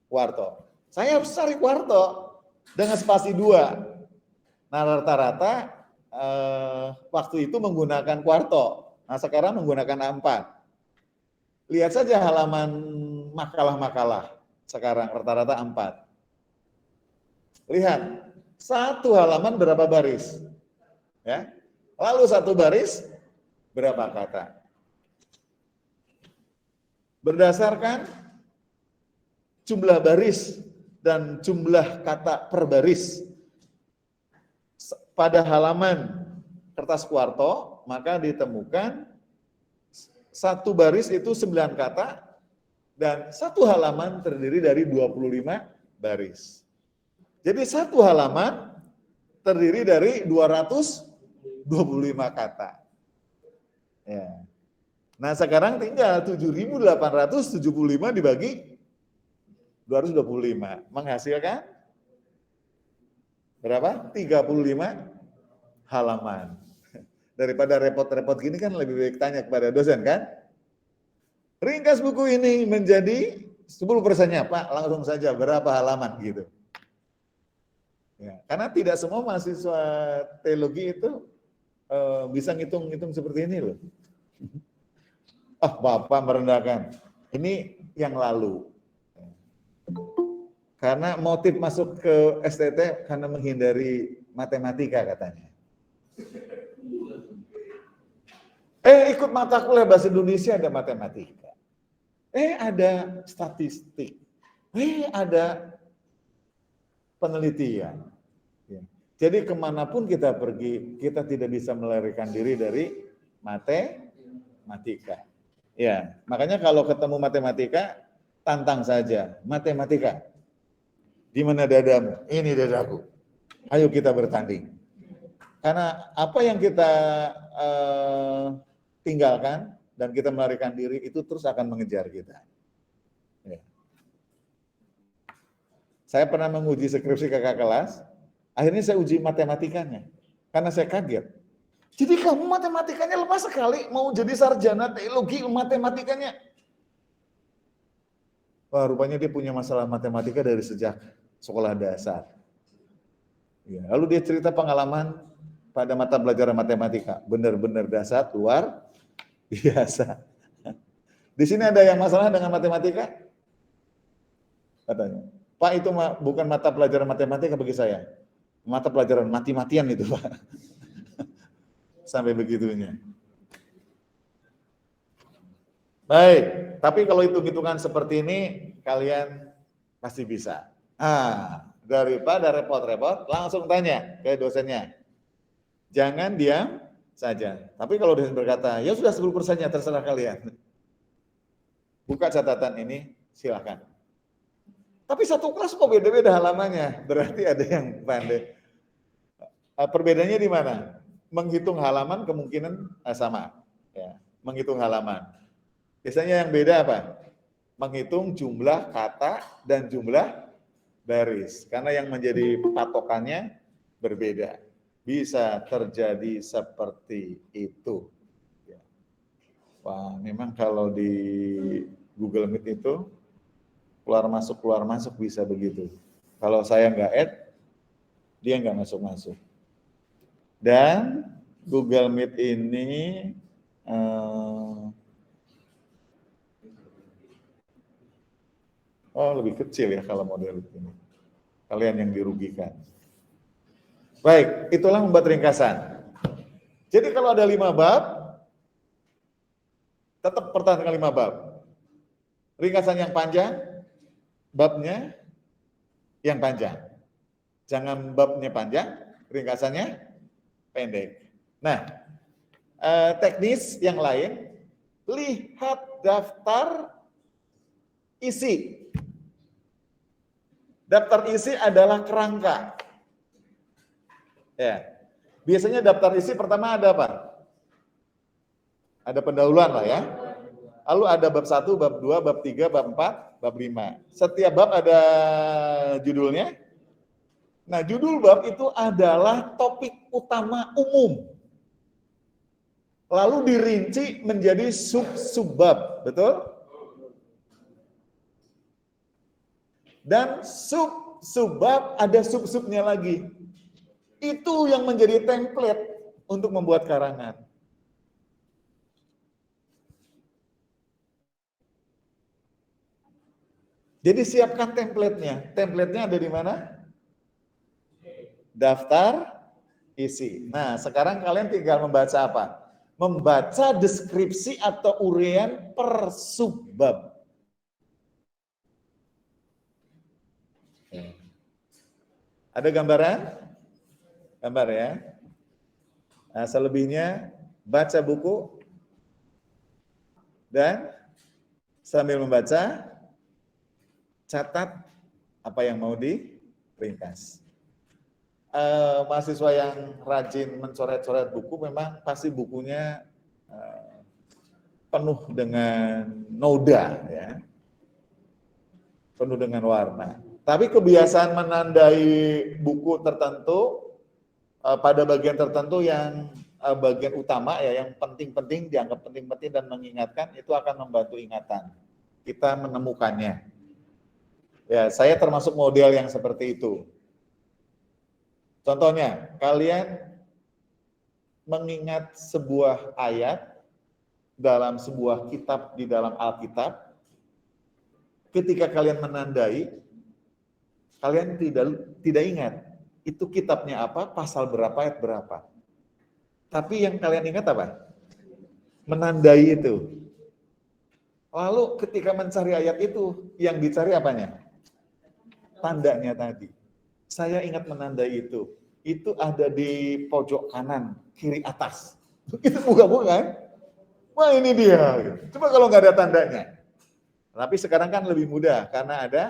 Kuarto. Saya harus cari kuarto dengan spasi 2. Nah, rata-rata waktu itu menggunakan kuarto. Nah, sekarang menggunakan A4. Lihat saja halaman makalah-makalah. Sekarang rata-rata A4. Lihat. Satu halaman berapa baris? Ya. Lalu satu baris berapa kata? Berdasarkan jumlah baris dan jumlah kata per baris pada halaman kertas kuarto, maka ditemukan satu baris itu 9 kata dan satu halaman terdiri dari 25 baris. Jadi satu halaman terdiri dari 225 kata. Ya. Nah sekarang tinggal 7.875 dibagi 225. Menghasilkan berapa? 35 halaman. Daripada repot-repot gini kan lebih baik tanya kepada dosen kan? Ringkas buku ini menjadi 10%-nya, Pak, langsung saja berapa halaman gitu. Ya, karena tidak semua mahasiswa teologi itu bisa ngitung-ngitung seperti ini loh. Bapak merendahkan. Ini yang lalu. Karena motif masuk ke STT karena menghindari matematika katanya. Ikut mata kuliah bahasa Indonesia ada matematika. Ada statistik. Ada penelitian. Jadi kemanapun kita pergi, kita tidak bisa melarikan diri dari matematika. Ya, makanya kalau ketemu matematika, tantang saja. Matematika, di mana dadamu? Ini dadaku. Ayo kita bertanding. Karena apa yang kita tinggalkan dan kita melarikan diri itu terus akan mengejar kita. Ya. Saya pernah menguji skripsi kakak kelas. Akhirnya saya uji matematikanya, karena saya kaget. Jadi kamu matematikanya lepas sekali, mau jadi sarjana teologi matematikanya. Wah, rupanya dia punya masalah matematika dari sejak sekolah dasar. Ya, lalu dia cerita pengalaman pada mata pelajaran matematika, benar-benar dasar, luar biasa. Di sini ada yang masalah dengan matematika? Katanya, Pak itu bukan mata pelajaran matematika bagi saya. Mata pelajaran mati-matian itu Pak. Sampai begitunya. Baik, tapi kalau hitung-hitungan seperti ini kalian pasti bisa. Daripada repot-repot, langsung tanya ke dosennya. Jangan diam saja. Tapi kalau dosen berkata, ya sudah 10%-nya terserah kalian. Buka catatan ini, Silakan. Tapi satu kelas kok beda-beda halamannya, berarti ada yang pandai. Perbedaannya di mana? Menghitung halaman kemungkinan sama. Ya, menghitung halaman. Biasanya yang beda apa? Menghitung jumlah kata dan jumlah baris. Karena yang menjadi patokannya berbeda. Bisa terjadi seperti itu. Wah, memang kalau di Google Meet itu keluar masuk bisa begitu. Kalau saya nggak add, dia nggak masuk. Dan Google Meet ini lebih kecil ya kalau model ini. Kalian yang dirugikan. Baik, itulah membuat ringkasan. Jadi kalau ada 5 bab, tetap pertahankan 5 bab. Ringkasan yang panjang, babnya yang panjang. Jangan babnya panjang, ringkasannya pendek. Nah, teknis yang lain, lihat daftar isi. Daftar isi adalah kerangka. Ya. Biasanya daftar isi pertama ada apa? Ada pendahuluan lah ya. Lalu ada bab 1, bab 2, bab 3, bab 4, bab 5. Setiap bab ada judulnya. Nah, judul bab itu adalah topik utama umum. Lalu dirinci menjadi sub-subbab, betul? Dan sub-subbab ada sub-subnya lagi. Itu yang menjadi template untuk membuat karangan. Jadi siapkan template-nya. Template-nya ada di mana? Daftar isi. Nah, sekarang kalian tinggal membaca apa? Membaca deskripsi atau uraian per subbab. Ada gambaran? Gambar ya. Nah, selebihnya baca buku dan sambil membaca catat apa yang mau diringkas. Mahasiswa yang rajin mencoret-coret buku memang pasti bukunya penuh dengan noda ya. Penuh dengan warna. Tapi kebiasaan menandai buku tertentu pada bagian tertentu yang bagian utama ya, yang penting-penting dianggap penting-penting dan mengingatkan, itu akan membantu ingatan kita menemukannya. Ya, saya termasuk model yang seperti itu. Contohnya, kalian mengingat sebuah ayat dalam sebuah kitab di dalam Alkitab, ketika kalian menandai, kalian tidak ingat itu kitabnya apa, pasal berapa, ayat berapa. Tapi yang kalian ingat apa? Menandai itu. Lalu ketika mencari ayat itu, yang dicari apanya? Tandanya tadi. Saya ingat menandai itu. Itu ada di pojok kanan, kiri atas. Itu bukan? Wah ini dia. Cuma kalau nggak ada tandanya. Tapi sekarang kan lebih mudah, karena ada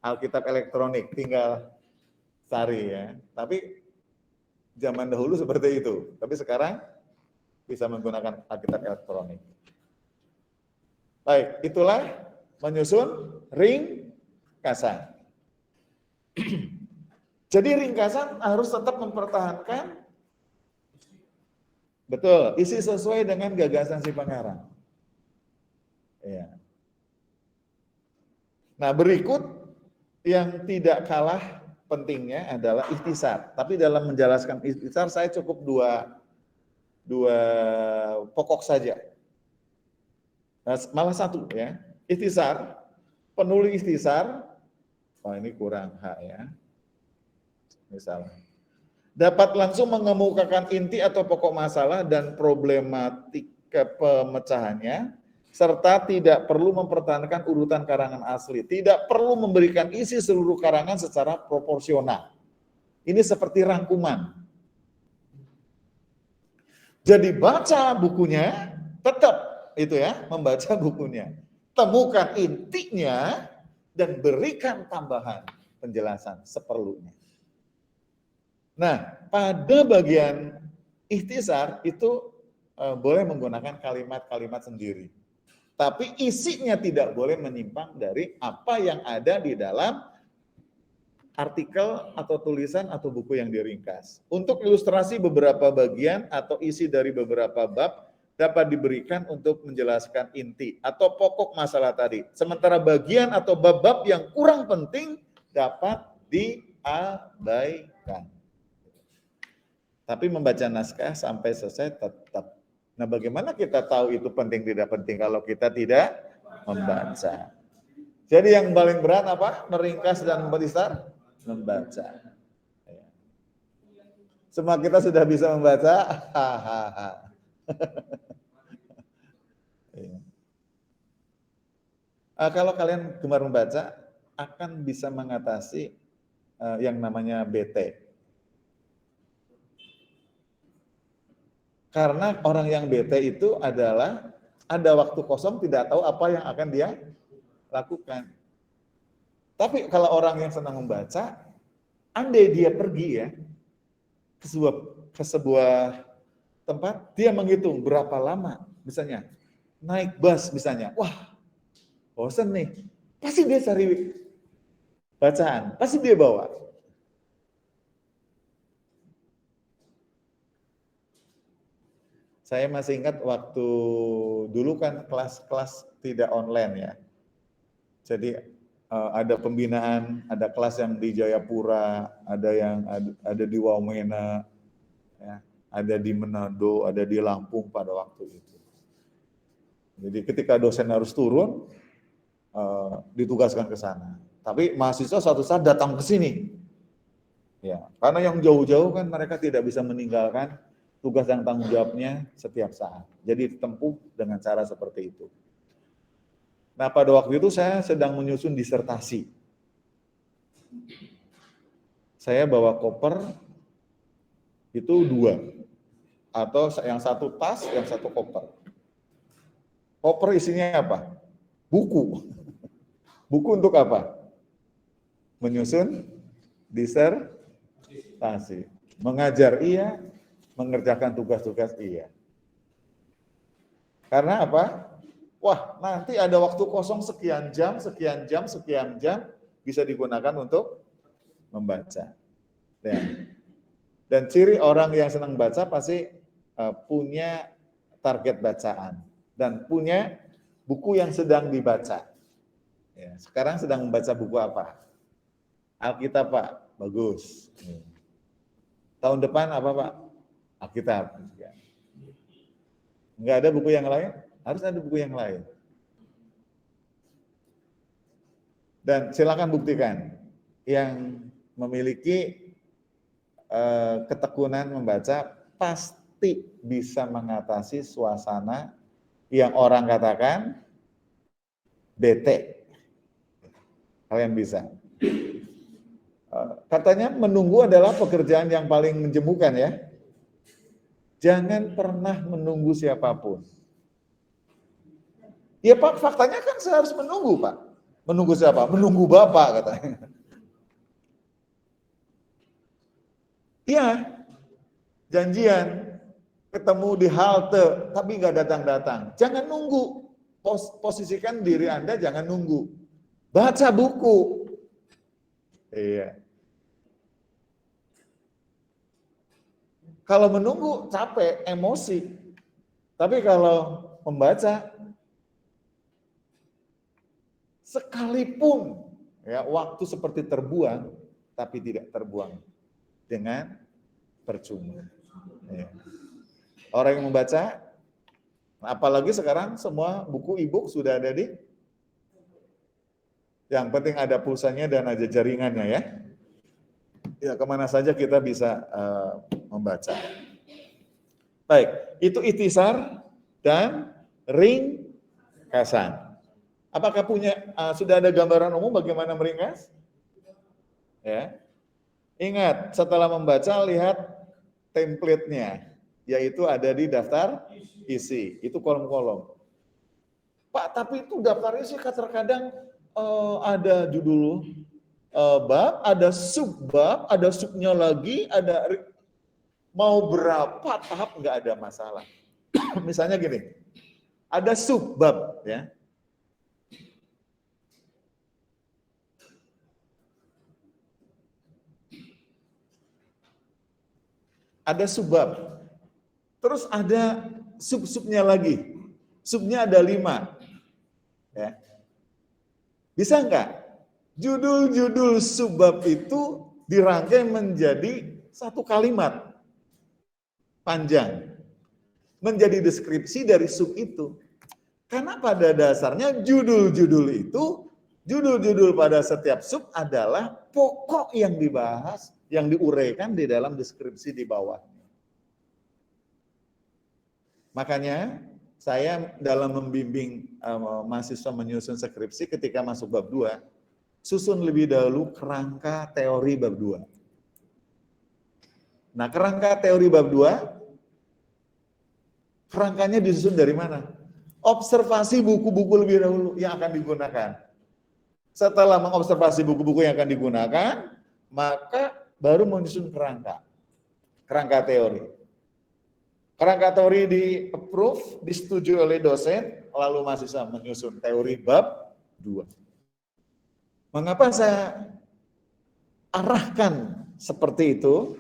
Alkitab elektronik, tinggal cari ya. Tapi zaman dahulu seperti itu. Tapi sekarang bisa menggunakan Alkitab elektronik. Baik, itulah menyusun ringkasan. Jadi ringkasan harus tetap mempertahankan betul, isi sesuai dengan gagasan si pengarang. Ya. Nah, berikut yang tidak kalah pentingnya adalah ikhtisar. Tapi dalam menjelaskan ikhtisar saya cukup dua pokok saja. Nah, malah satu ya. Ikhtisar, penulis ikhtisar, oh ini kurang H ya. Misalnya. Dapat langsung mengemukakan inti atau pokok masalah dan problematika pemecahannya, serta tidak perlu mempertahankan urutan karangan asli, tidak perlu memberikan isi seluruh karangan secara proporsional. Ini seperti rangkuman. Jadi baca bukunya, tetap itu ya, membaca bukunya. temukan intinya, dan berikan tambahan penjelasan seperlunya. Nah, pada bagian ikhtisar itu boleh menggunakan kalimat-kalimat sendiri. Tapi isinya tidak boleh menyimpang dari apa yang ada di dalam artikel atau tulisan atau buku yang diringkas. Untuk ilustrasi beberapa bagian atau isi dari beberapa bab dapat diberikan untuk menjelaskan inti atau pokok masalah tadi. Sementara bagian atau bab-bab yang kurang penting dapat diabaikan. Tapi membaca naskah sampai selesai tetap. Nah, bagaimana kita tahu itu penting tidak penting kalau kita tidak membaca? Jadi yang paling berat apa? Meringkas dan membaca. Membaca. Semua kita sudah bisa membaca. Kalau kalian gemar membaca, akan bisa mengatasi yang namanya bete. Karena orang yang bete itu adalah ada waktu kosong tidak tahu apa yang akan dia lakukan. Tapi kalau orang yang senang membaca, andai dia pergi ya ke sebuah tempat, dia menghitung berapa lama, misalnya naik bus misalnya, wah bosan nih, pasti dia cari bacaan, pasti dia bawa. Saya masih ingat waktu dulu kan kelas-kelas tidak online ya, jadi ada pembinaan, ada kelas yang di Jayapura, ada yang ada di Wamena, ya, ada di Manado, ada di Lampung pada waktu itu. Jadi ketika dosen harus turun, ditugaskan ke sana. Tapi mahasiswa suatu saat datang ke sini, ya, karena yang jauh-jauh kan mereka tidak bisa meninggalkan tugas dan tanggung jawabnya setiap saat. Jadi ditempuh dengan cara seperti itu. Nah, pada waktu itu saya sedang menyusun disertasi. Saya bawa koper itu 2, atau yang satu tas, yang satu koper. Koper isinya apa? Buku. Buku untuk apa? Menyusun disertasi. Mengajar iya, mengerjakan tugas-tugas iya. Karena apa? Wah, nanti ada waktu kosong sekian jam, bisa digunakan untuk membaca. Dan ciri orang yang senang baca pasti punya target bacaan dan punya buku yang sedang dibaca. Ya, sekarang sedang membaca buku apa? Alkitab, Pak. Bagus. Tahun depan apa, Pak? Alkitab. Enggak ada buku yang lain? Harus ada buku yang lain. Dan silakan buktikan yang memiliki ketekunan membaca pasti bisa mengatasi suasana yang orang katakan bete. Kalian bisa. Katanya menunggu adalah pekerjaan yang paling menjemukan ya. Jangan pernah menunggu siapapun. Ya Pak, faktanya kan saya harus menunggu Pak. Menunggu siapa? Menunggu Bapak katanya. Iya, janjian, ketemu di halte, tapi nggak datang-datang. Jangan nunggu, posisikan diri Anda jangan nunggu. Baca buku. Iya. Kalau menunggu capek, emosi. Tapi kalau membaca, sekalipun ya waktu seperti terbuang, tapi tidak terbuang dengan percuma. Ya. Orang yang membaca, apalagi sekarang semua buku e-book sudah ada di, yang penting ada pulsanya dan ada jaringannya ya. Ya kemana saja kita bisa membaca. Baik, itu ikhtisar dan ringkasan. Apakah sudah ada gambaran umum bagaimana meringkas? Ya. Ingat, setelah membaca lihat template-nya, yaitu ada di daftar isi. Itu kolom-kolom. Pak, tapi itu daftarnya sih terkadang ada judul bab, ada subbab, ada subnya lagi, ada mau berapa tahap nggak ada masalah. Misalnya gini, ada subbab ya. Ada subbab. Terus ada sub-subnya lagi. Subnya ada 5. Ya. Bisa enggak? Judul-judul subbab itu dirangkai menjadi satu kalimat panjang. Menjadi deskripsi dari sub itu. Karena pada dasarnya judul-judul itu, judul-judul pada setiap sub adalah pokok yang dibahas, yang diuraikan di dalam deskripsi di bawah. Makanya saya dalam membimbing mahasiswa menyusun skripsi ketika masuk bab 2, susun lebih dahulu kerangka teori bab 2. Nah, kerangka teori bab 2, kerangkanya disusun dari mana? Observasi buku-buku lebih dahulu yang akan digunakan. Setelah mengobservasi buku-buku yang akan digunakan, maka baru menyusun kerangka teori. Kerangka teori di-approve, disetujui oleh dosen, lalu mahasiswa menyusun teori bab 2. Mengapa saya arahkan seperti itu?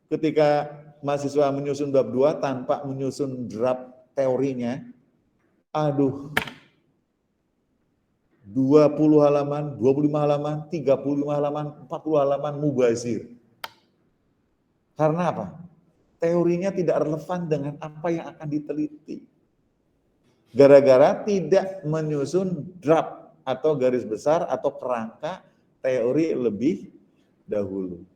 Ketika mahasiswa menyusun bab 2 tanpa menyusun draft teorinya, 20 halaman, 25 halaman, 35 halaman, 40 halaman mubazir. Karena apa? Teorinya tidak relevan dengan apa yang akan diteliti. Gara-gara tidak menyusun draft atau garis besar atau kerangka teori lebih dahulu.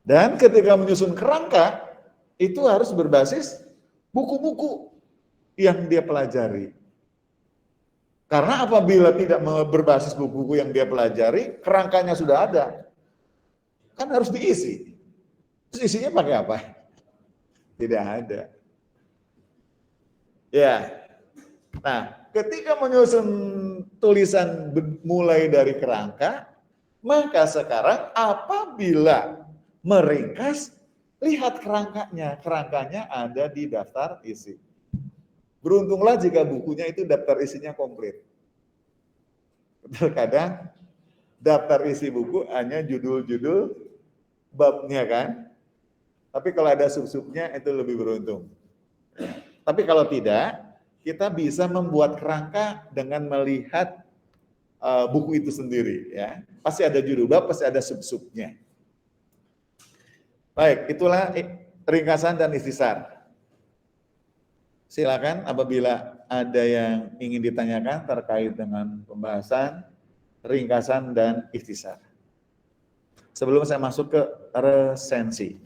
Dan ketika menyusun kerangka, itu harus berbasis buku-buku yang dia pelajari. Karena apabila tidak berbasis buku-buku yang dia pelajari, kerangkanya sudah ada. Kan harus diisi. Terus isinya pakai apa? Tidak ada. Ya. Nah, ketika menyusun tulisan mulai dari kerangka, maka sekarang apabila meringkas, lihat kerangkanya. Kerangkanya ada di daftar isi. Beruntunglah jika bukunya itu daftar isinya komplit. Terkadang daftar isi buku hanya judul-judul babnya kan. Tapi kalau ada sub-subnya itu lebih beruntung. Tapi kalau tidak, kita bisa membuat kerangka dengan melihat buku itu sendiri ya. Pasti ada judul bab, pasti ada sub-subnya. Baik, itulah ringkasan dan ikhtisar. Silakan apabila ada yang ingin ditanyakan terkait dengan pembahasan ringkasan dan ikhtisar. Sebelum saya masuk ke resensi,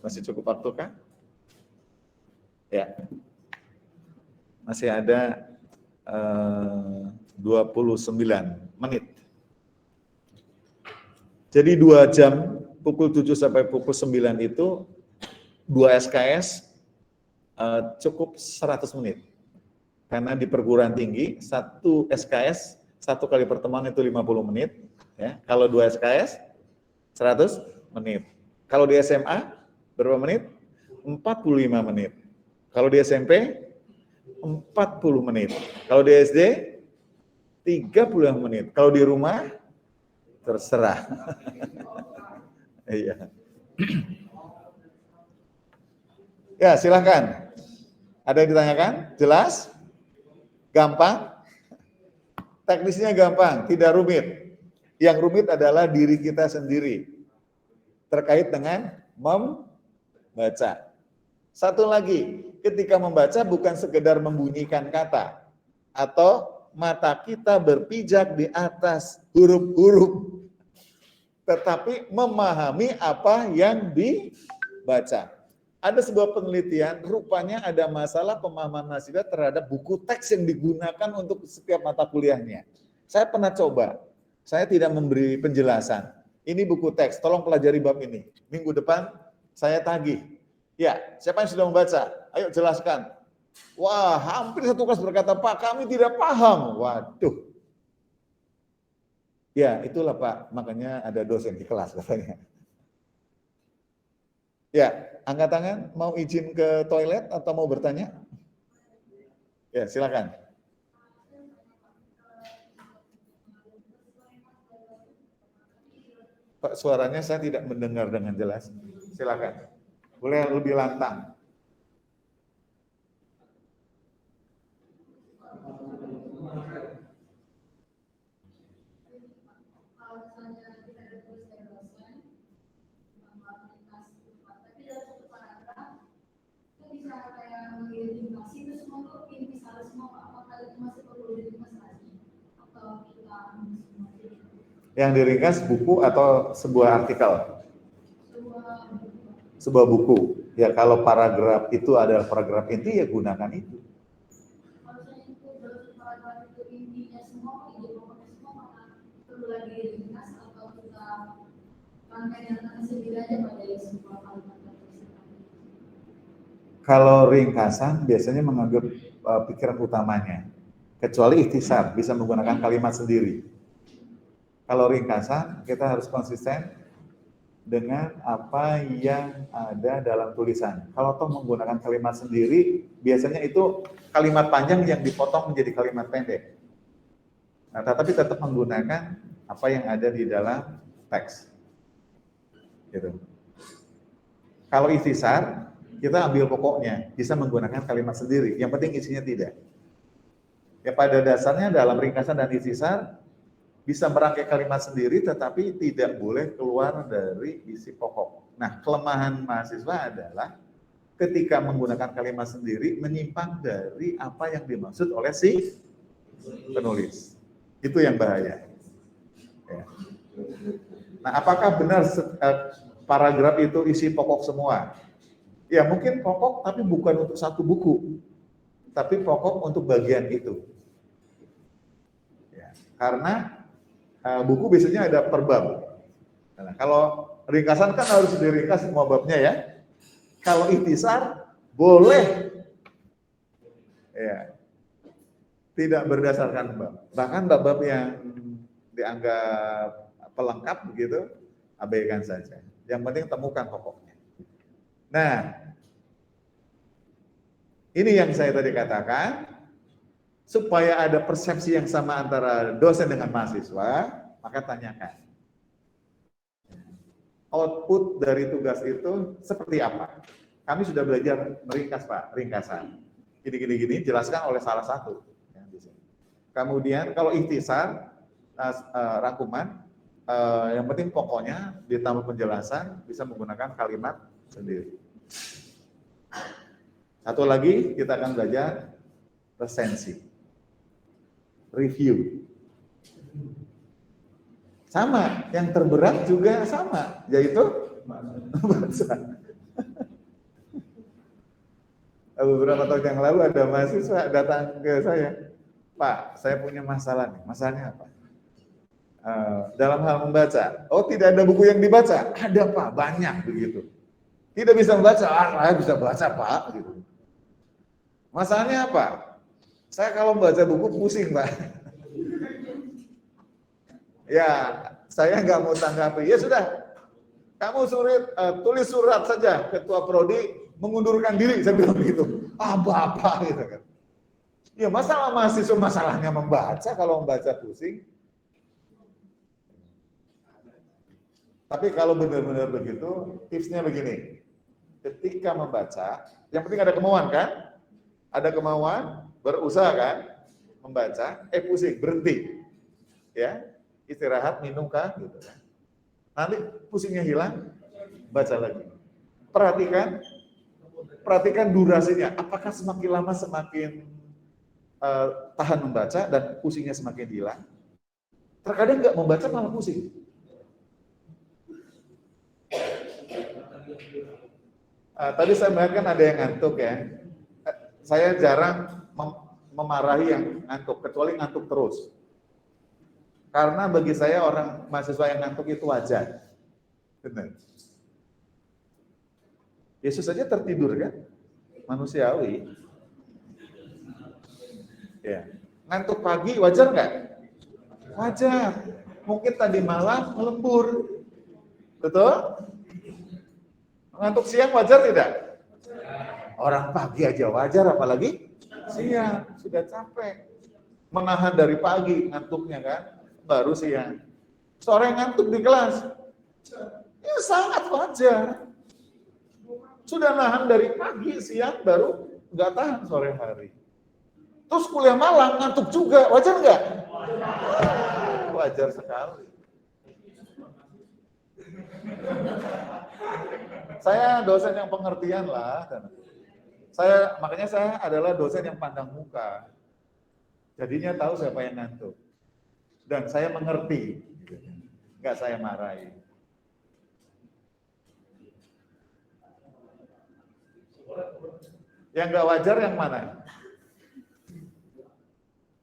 masih cukup waktu kah? Ya, masih ada 29 menit. Jadi 2 jam, pukul 7 sampai pukul 9 itu 2 SKS cukup 100 menit. Karena di perguruan tinggi, 1 SKS, 1 kali pertemuan itu 50 menit. Ya. Kalau 2 SKS, 100 menit. Kalau di SMA, berapa menit? 45 menit. Kalau di SMP, 40 menit. Kalau di SD, 30 menit. Kalau di rumah, terserah. Iya. Ya, silakan. Ada yang ditanyakan? Jelas? Gampang? Teknisnya gampang, tidak rumit. Yang rumit adalah diri kita sendiri. Terkait dengan membaca. Satu lagi, ketika membaca bukan sekedar membunyikan kata. Atau mata kita berpijak di atas huruf-huruf. Tetapi memahami apa yang dibaca. Ada sebuah penelitian, rupanya ada masalah pemahaman mahasiswa terhadap buku teks yang digunakan untuk setiap mata kuliahnya. Saya pernah coba, saya tidak memberi penjelasan. Ini buku teks, tolong pelajari bab ini. Minggu depan saya tagih. Ya, siapa yang sudah membaca? Ayo jelaskan. Wah, hampir satu kelas berkata, Pak, kami tidak paham. Waduh. Ya, itulah Pak, makanya ada dosen di kelas katanya. Ya, angkat tangan, mau izin ke toilet atau mau bertanya? Ya, silakan. Pak, suaranya saya tidak mendengar dengan jelas. Silakan. Boleh lebih lantang. Yang diringkas buku atau sebuah artikel? Sebuah buku. Ya kalau paragraf itu adalah paragraf inti, ya gunakan itu. Kalau ringkasan biasanya mengambil pikiran utamanya. Kecuali ikhtisar, bisa menggunakan kalimat sendiri. Kalau ringkasan, kita harus konsisten dengan apa yang ada dalam tulisan. Kalau toh menggunakan kalimat sendiri, biasanya itu kalimat panjang yang dipotong menjadi kalimat pendek. Nah, tetapi tetap menggunakan apa yang ada di dalam teks. Gitu. Kalau ikhtisar, kita ambil pokoknya, bisa menggunakan kalimat sendiri. Yang penting isinya tidak. Ya pada dasarnya dalam ringkasan dan ikhtisar bisa merangkai kalimat sendiri, tetapi tidak boleh keluar dari isi pokok. Nah, kelemahan mahasiswa adalah ketika menggunakan kalimat sendiri menyimpang dari apa yang dimaksud oleh si penulis. Itu yang bahaya. Ya. Nah, apakah benar paragraf itu isi pokok semua? Ya mungkin pokok, tapi bukan untuk satu buku, tapi pokok untuk bagian itu. Ya, karena buku biasanya ada per bab. Nah, kalau ringkasan kan harus diringkas semua babnya ya. Kalau ikhtisar boleh, ya, tidak berdasarkan bab. Bahkan bab-bab yang dianggap pelengkap begitu, abaikan saja. Yang penting temukan pokoknya. Nah, ini yang saya tadi katakan, supaya ada persepsi yang sama antara dosen dengan mahasiswa, maka tanyakan. Output dari tugas itu seperti apa? Kami sudah belajar meringkas, Pak, ringkasan. Gini, jelaskan oleh salah satu. Kemudian kalau ikhtisar, rangkuman, yang penting pokoknya ditambah penjelasan, bisa menggunakan kalimat sendiri. Satu lagi, kita akan belajar resensi, review. Sama, yang terberat juga sama, yaitu bahasa. Beberapa tahun yang lalu ada mahasiswa datang ke saya, Pak, saya punya masalah nih. Masalahnya apa? Dalam hal membaca. Oh, tidak ada buku yang dibaca? Ada Pak, banyak begitu. Tidak bisa membaca? Saya bisa baca Pak. Gitu. Masalahnya apa? Saya kalau membaca buku pusing Pak. Ya, saya nggak mau tanggapi. Ya sudah, kamu tulis surat saja Ketua Prodi mengundurkan diri, saya bilang begitu. Bapak gitu kan. Ya masalah mahasiswa masalahnya membaca, kalau membaca pusing. Tapi kalau benar-benar begitu, tipsnya begini. Ketika membaca, yang penting ada kemauan kan? Ada kemauan, berusaha kan? Membaca, pusing, berhenti. Ya, istirahat, minum kan? Gitu kan. Nanti pusingnya hilang, baca lagi. Perhatikan durasinya. Apakah semakin lama semakin tahan membaca dan pusingnya semakin hilang? Terkadang nggak membaca malah pusing. Tadi saya melihat kan ada yang ngantuk ya. Saya jarang memarahi yang ngantuk, kecuali ngantuk terus. Karena bagi saya orang mahasiswa yang ngantuk itu wajar. Benar. Yesus saja tertidur kan? Manusiawi. Ya. Ngantuk pagi wajar nggak? Wajar. Mungkin tadi malam melembur. Betul? Ngantuk siang wajar tidak? Orang pagi aja wajar, apalagi siang. Sudah capek. Menahan dari pagi ngantuknya kan? Baru siang. Sore ngantuk di kelas. Ya sangat wajar. Sudah nahan dari pagi, siang, baru nggak tahan sore hari. Terus kuliah malam, ngantuk juga. Wajar nggak? Wajar sekali. Saya dosen yang pengertian lah. Makanya saya adalah dosen yang pandang muka. Jadinya tahu siapa yang ngantuk. Dan saya mengerti. Nggak saya marahi. Yang nggak wajar yang mana?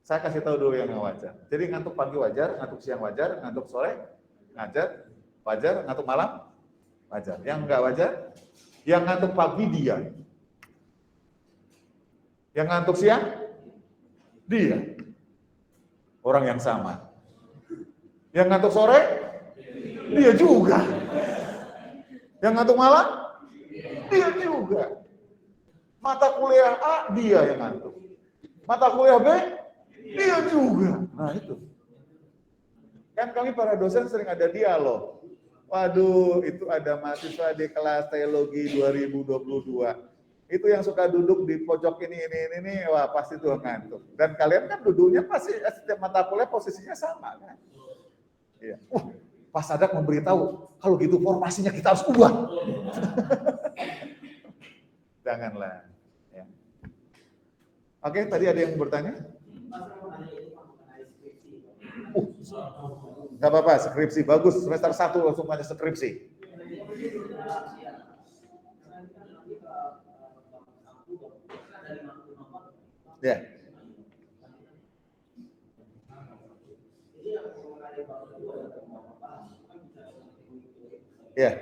Saya kasih tahu dulu yang nggak wajar. Jadi ngantuk pagi wajar, ngantuk siang wajar, ngantuk sore wajar, ngantuk malam wajar. Yang nggak wajar, yang ngantuk pagi dia. Yang ngantuk siang dia. Orang yang sama. Yang ngantuk sore dia juga. Yang ngantuk malam dia juga. Mata kuliah A, dia yang ngantuk. Mata kuliah B, dia juga. Nah itu. Kan kami para dosen sering ada dialog. Waduh, itu ada mahasiswa di kelas teologi 2022. Itu yang suka duduk di pojok ini, wah pasti tuh ngantuk. Dan kalian kan duduknya pasti setiap mata kuliah posisinya sama kan. Iya. Pak Sadak memberitahu, kalau gitu formasinya kita harus ubah. Janganlah. Ya. Oke, tadi ada yang bertanya? Nggak apa-apa, skripsi bagus. Semester 1 langsung banyak skripsi. Ya. Ya.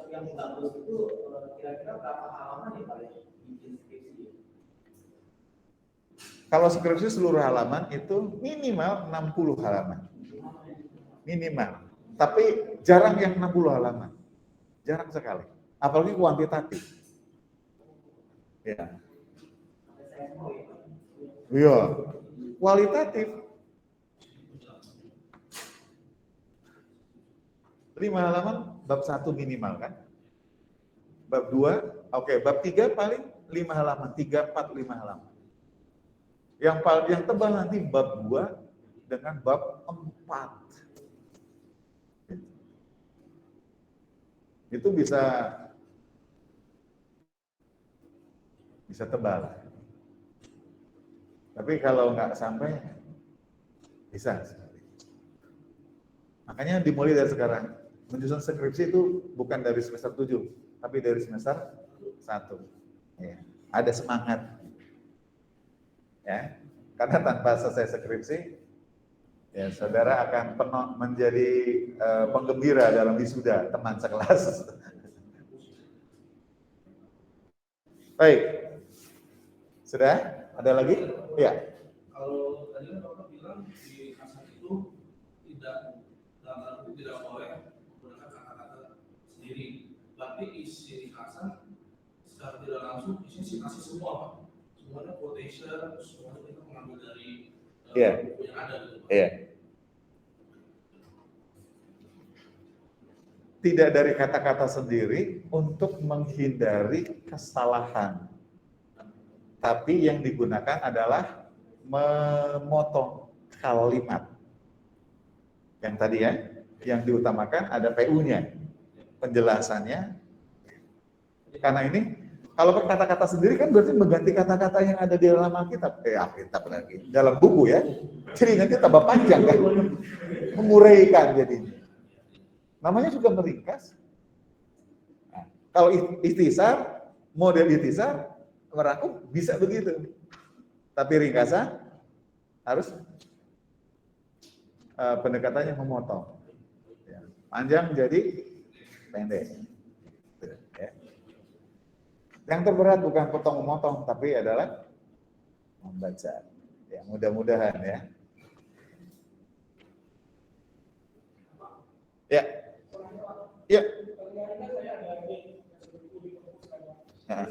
Yang bagus itu kira-kira berapa halaman ya Pak bikin skripsi? Kalau skripsi seluruh halaman itu minimal 60 halaman. Minimal. Tapi jarang yang 60 halaman. Jarang sekali. Apalagi kuantitatif. Ya. Iya. Kualitatif. 5 halaman, bab 1 minimal kan? Bab 2, oke, bab 3 paling 5 halaman, 3, 4, 5 halaman. Yang tebal nanti bab 2 dengan bab 4. Itu bisa tebal. Tapi kalau nggak sampai, bisa. Makanya dimulai dari sekarang. Menyusun skripsi itu bukan dari semester 7, tapi dari semester 1. Ya, ada semangat. Ya, karena tanpa selesai skripsi, ya saudara akan menjadi penggembira dalam wisuda teman sekelas. Baik, sudah? Ada lagi? Ya. Kalau tadi kan Bapak bilang di kasar itu tidak boleh menggunakan kata-kata sendiri. Berarti isi kasar secara tidak langsung isi kasih semua Pak. Semuanya quotation, semuanya kita mengambil dari buku yang ada gitu Pak. Iya. Tidak dari kata-kata sendiri untuk menghindari kesalahan. Tapi yang digunakan adalah memotong kalimat. Yang tadi ya, yang diutamakan ada PU-nya, penjelasannya. Karena ini, kalau kata-kata sendiri kan berarti mengganti kata-kata yang ada di dalam Alkitab. Alkitab lagi, dalam buku ya. Jadi nanti tambah panjang kan, menguraikan jadinya. Namanya juga meringkas. Nah, kalau ikhtisar, model ikhtisar, merangkum bisa begitu. Tapi ringkasan harus pendekatannya memotong. Ya. Panjang jadi pendek. Ya. Yang terberat bukan potong memotong, tapi adalah membaca. Ya, mudah-mudahan ya. Ya. Ya. Nah.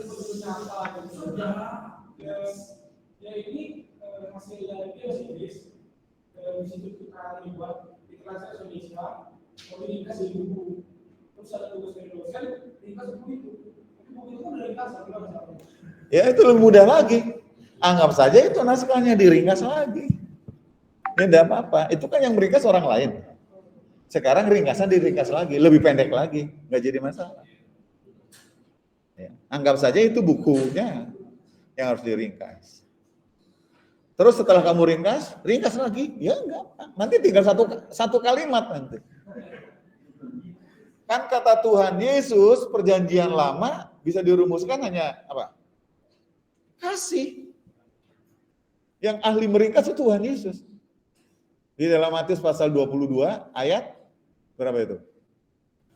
Ya ini hasil dari Inggris Institut kita dibuat di kelas Indonesia mau dikasih buku terus ada tugas dari dosen dikasih buku itu kan udah dikasih ya itu lebih mudah lagi, anggap saja itu naskahnya diringkas lagi ya tidak apa-apa, itu kan yang meringkas orang lain, sekarang ringkasan diringkas lagi, lebih pendek lagi, nggak jadi masalah ya. Anggap saja itu bukunya yang harus diringkas. Terus setelah kamu ringkas lagi, ya enggak, nanti tinggal satu kalimat nanti. Kan kata Tuhan Yesus, perjanjian lama bisa dirumuskan hanya apa? Kasih. Yang ahli meringkas itu Tuhan Yesus. Di dalam Matius pasal 22 ayat berapa itu?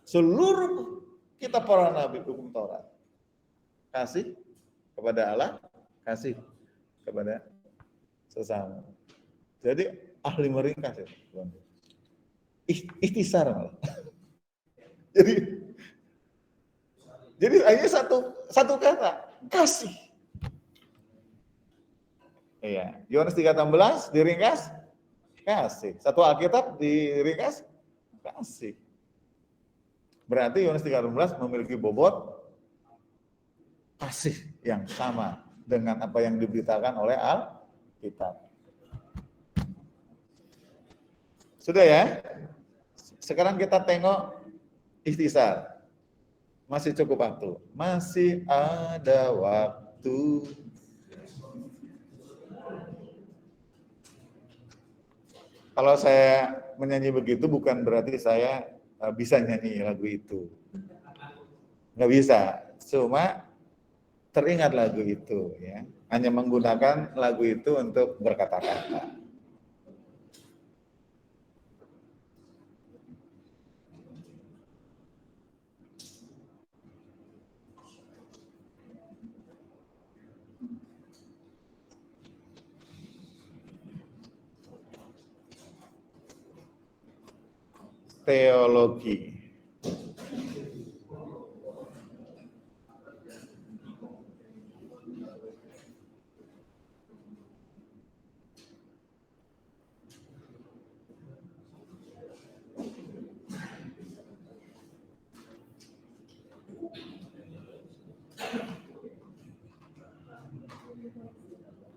Seluruh kitab para nabi hukum Taurat. Kasih kepada Allah, kasih kepada sesama. Jadi ahli meringkas ya. Ikhtisar malah. Jadi hanya satu kata, kasih. Iya, Yohanes 3:16 diringkas kasih. Satu Alkitab diringkas kasih. Berarti Yohanes 3:16 memiliki bobot kasih yang sama dengan apa yang diberitakan oleh Alkitab. Sudah ya? Sekarang kita tengok ikhtisar. Masih cukup waktu. Masih ada waktu. Kalau saya menyanyi begitu bukan berarti saya bisa nyanyi lagu itu. Nggak bisa. Cuma teringat lagu itu ya. Hanya menggunakan lagu itu untuk berkata-kata. Teologi.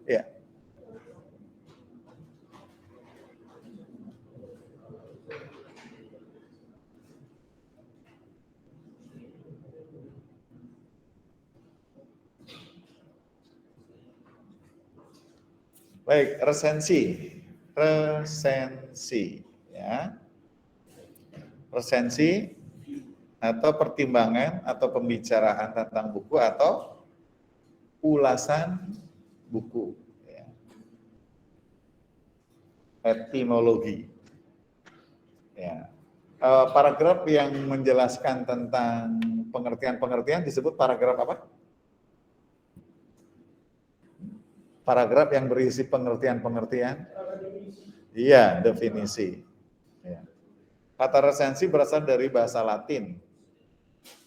Ya. Baik, resensi ya. Resensi atau pertimbangan atau pembicaraan tentang buku atau ulasan buku ya. Etimologi ya. Paragraf yang menjelaskan tentang pengertian-pengertian disebut paragraf apa? Paragraf yang berisi pengertian-pengertian? Iya, definisi. Ya. Kata resensi berasal dari bahasa Latin.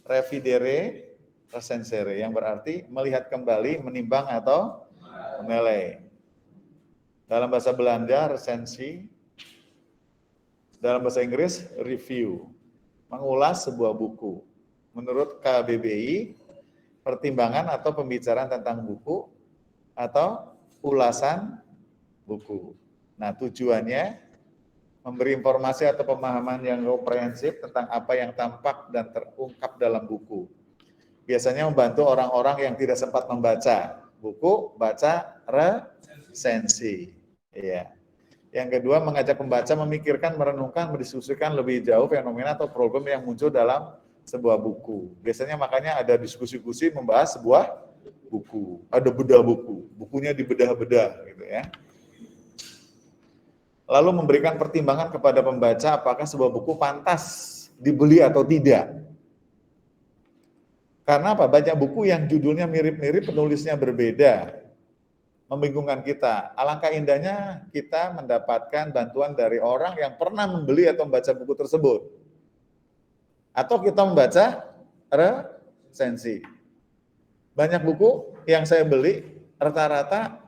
Revidere, recensere, yang berarti melihat kembali, menimbang atau menilai. Dalam bahasa Belanda, resensi. Dalam bahasa Inggris, review. Mengulas sebuah buku. Menurut KBBI, pertimbangan atau pembicaraan tentang buku atau ulasan buku. Nah, tujuannya memberi informasi atau pemahaman yang komprehensif tentang apa yang tampak dan terungkap dalam buku. Biasanya membantu orang-orang yang tidak sempat membaca buku, baca resensi. Iya. Yang kedua, mengajak pembaca memikirkan, merenungkan, mendiskusikan lebih jauh fenomena atau problem yang muncul dalam sebuah buku. Biasanya makanya ada diskusi-diskusi membahas sebuah buku, ada bedah buku, bukunya dibedah-bedah gitu ya. lalu memberikan pertimbangan kepada pembaca apakah sebuah buku pantas dibeli atau tidak. Karena apa? Banyak buku yang judulnya mirip-mirip, penulisnya berbeda, membingungkan kita. Alangkah indahnya kita mendapatkan bantuan dari orang yang pernah membeli atau membaca buku tersebut. Atau kita membaca resensi. Banyak buku yang saya beli rata-rata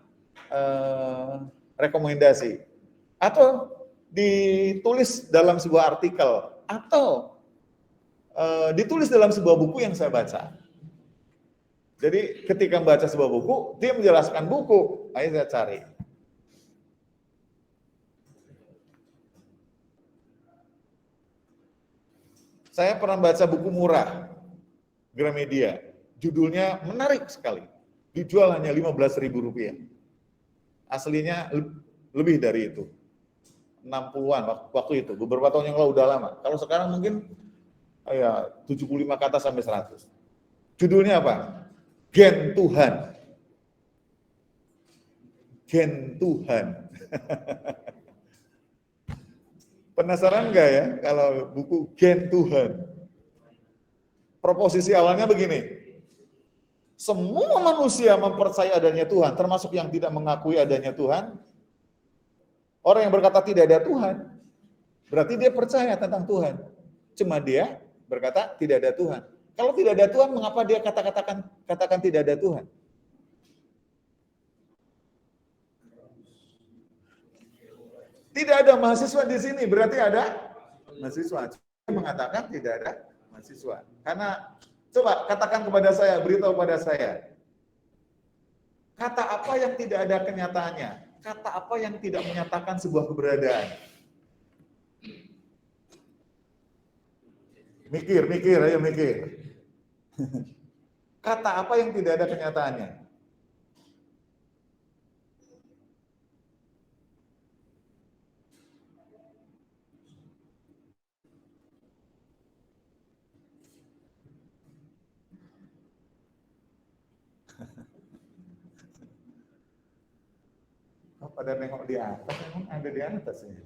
rekomendasi. Atau ditulis dalam sebuah artikel. Atau ditulis dalam sebuah buku yang saya baca. Jadi ketika membaca sebuah buku, dia menjelaskan buku, ayo saya cari. Saya pernah baca buku murah, Gramedia, judulnya menarik sekali, dijual hanya Rp15.000. Aslinya lebih dari itu, 60-an waktu itu, beberapa tahun yang lalu udah lama. Kalau sekarang mungkin ya 75 kata sampai 100. Judulnya apa? Gen Tuhan. Gen Tuhan. Penasaran enggak ya kalau buku Gen Tuhan? Proposisi awalnya begini. Semua manusia mempercayai adanya Tuhan, termasuk yang tidak mengakui adanya Tuhan. Orang yang berkata tidak ada Tuhan, berarti dia percaya tentang Tuhan. Cuma dia berkata tidak ada Tuhan. Kalau tidak ada Tuhan, mengapa dia katakan tidak ada Tuhan? Tidak ada mahasiswa di sini, berarti ada mahasiswa. Dia mengatakan tidak ada mahasiswa. Karena coba katakan kepada saya, beritahu kepada saya. Kata apa yang tidak ada kenyataannya? Kata apa yang tidak menyatakan sebuah keberadaan? Mikir, ayo mikir. Kata apa yang tidak ada kenyataannya? Oh, pada nengok di atas, memang ada di atasnya.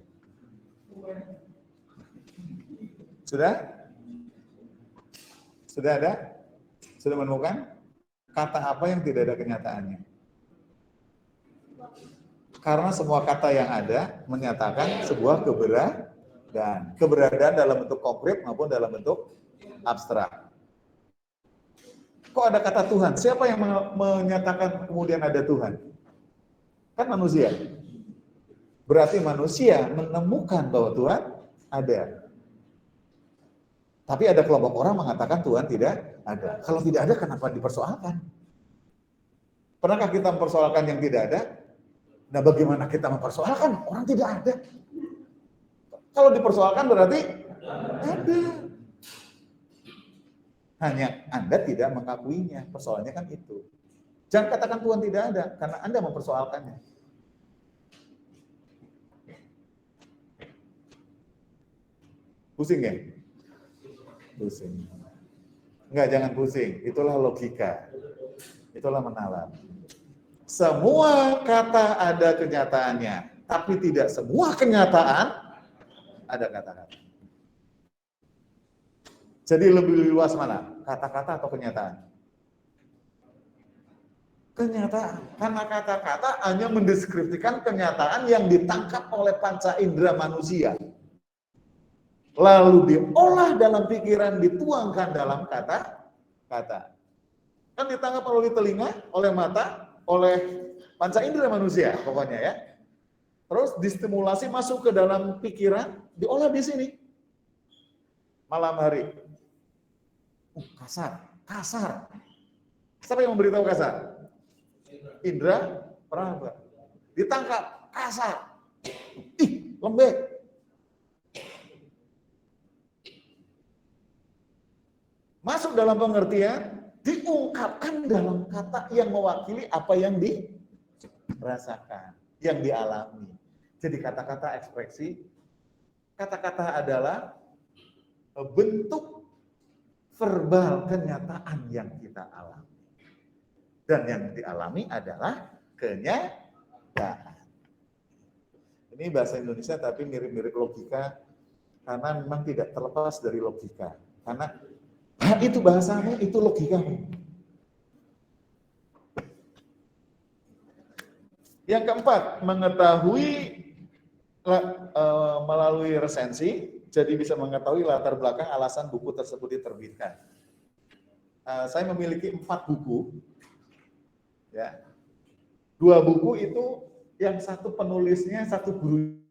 Sudah? Sudah ada? Sudah menemukan? Kata apa yang tidak ada kenyataannya? Karena semua kata yang ada menyatakan sebuah keberadaan. Keberadaan dalam bentuk konkret maupun dalam bentuk abstrak. Kok ada kata Tuhan? Siapa yang menyatakan kemudian ada Tuhan? Kan manusia. Berarti manusia menemukan bahwa Tuhan ada. Tapi ada kelompok orang mengatakan Tuhan tidak ada. Kalau tidak ada, kenapa dipersoalkan? Pernahkah kita mempersoalkan yang tidak ada? Nah, bagaimana kita mempersoalkan? Orang tidak ada. Kalau dipersoalkan berarti ada. Hanya Anda tidak mengakuinya. Persoalannya kan itu. Jangan katakan Tuhan tidak ada, karena Anda mempersoalkannya. Pusing ya? Pusing. Enggak, jangan pusing. Itulah logika. Itulah menalar. Semua kata ada kenyataannya, tapi tidak semua kenyataan ada kata-kata. Jadi lebih luas mana? Kata-kata atau kenyataan? Kenyataan. Karena kata-kata hanya mendeskripsikan kenyataan yang ditangkap oleh panca indera manusia. Lalu diolah dalam pikiran, dituangkan dalam kata-kata. Kan ditangkap oleh telinga, oleh mata, oleh panca indera manusia pokoknya ya. Terus distimulasi masuk ke dalam pikiran, diolah di sini. Malam hari. Kasar. Siapa yang memberitahu kasar? Indra peraba. Ditangkap, kasar. Lembek. Masuk dalam pengertian, diungkapkan dalam kata yang mewakili apa yang dirasakan, yang dialami. Jadi kata-kata ekspresi, kata-kata adalah bentuk verbal kenyataan yang kita alami. Dan yang dialami adalah kenyataan. Ini bahasa Indonesia tapi mirip-mirip logika, karena memang tidak terlepas dari logika. Karena itu bahasamu, itu logikamu. Yang keempat, mengetahui melalui resensi, jadi bisa mengetahui latar belakang alasan buku tersebut diterbitkan. Saya memiliki 4 buku, ya. 2 buku itu yang satu penulisnya, satu guru.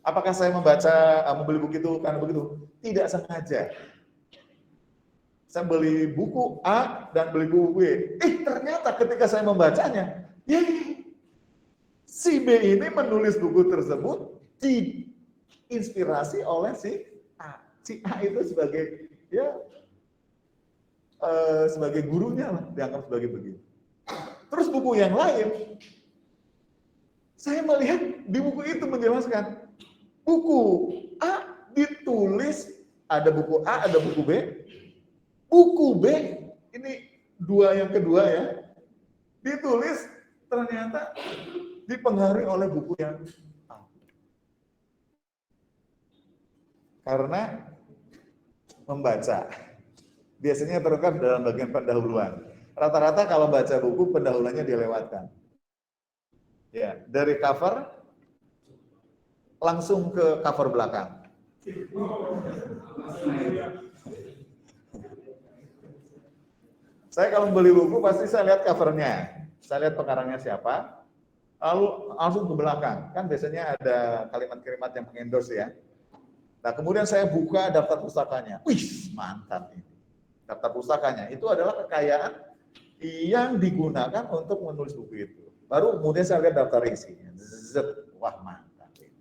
Apakah saya membeli buku itu karena begitu? Tidak sengaja. Saya beli buku A dan beli buku B. Ternyata ketika saya membacanya, si B ini menulis buku tersebut diinspirasi oleh si A. Si A itu sebagai sebagai gurunya lah, dianggap sebagai begitu. Terus buku yang lain, saya melihat di buku itu menjelaskan buku A ditulis, ada buku A, ada buku B. Buku B ini yang kedua ya, ditulis ternyata dipengaruhi oleh buku yang A. Karena membaca biasanya terungkap dalam bagian pendahuluan. Rata-rata kalau baca buku pendahuluannya dilewatkan. Ya, dari cover langsung ke cover belakang. Saya kalau beli buku pasti saya lihat covernya, saya lihat pengarangnya siapa, lalu langsung ke belakang. Kan biasanya ada kalimat-kalimat yang mengendorse ya. Nah kemudian saya buka daftar pustakanya, wih mantap ini. Daftar pustakanya itu adalah kekayaan yang digunakan untuk menulis buku itu. Baru kemudian saya lihat daftar isinya, wah mantap ini.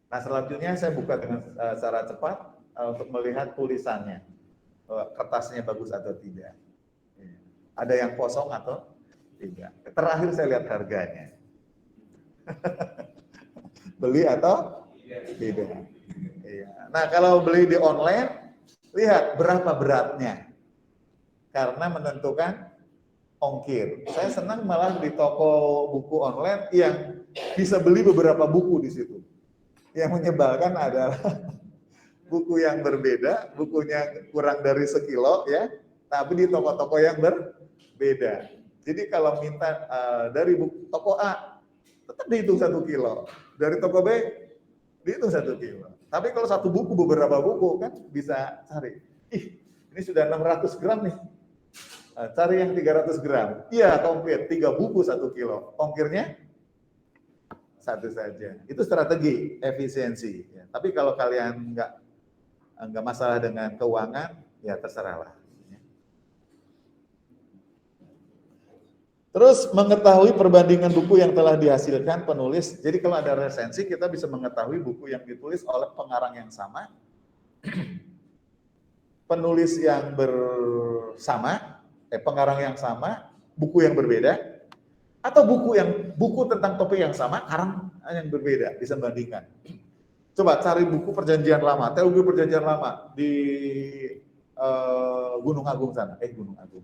Nah selanjutnya saya buka dengan secara cepat untuk melihat tulisannya. Kertasnya bagus atau tidak, ada yang kosong atau tidak. Terakhir saya lihat harganya, beli atau tidak. Nah kalau beli di online, lihat berapa beratnya, karena menentukan ongkir. Saya senang malah di toko buku online yang bisa beli beberapa buku di situ. Yang menyebalkan adalah buku yang berbeda, bukunya kurang dari sekilo ya, tapi di toko-toko yang berbeda. Jadi kalau minta dari buku toko A, tetap dihitung 1 kilo. Dari toko B, dihitung 1 kilo. Tapi kalau satu buku, beberapa buku kan bisa cari. Ini sudah 600 gram nih. Cari yang 300 gram. Iya, komplit. 3 buku 1 kilo. Ongkirnya 1 saja. Itu strategi efisiensi. Ya. Tapi kalau kalian nggak masalah dengan keuangan, ya terserahlah. Terus mengetahui perbandingan buku yang telah dihasilkan penulis. Jadi kalau ada resensi, kita bisa mengetahui buku yang ditulis oleh pengarang yang sama, penulis yang bersama, pengarang yang sama, buku yang berbeda, atau buku tentang topik yang sama, karang yang berbeda, bisa bandingkan. Coba cari buku perjanjian lama, teologi perjanjian lama di Gunung Agung sana, Gunung Agung,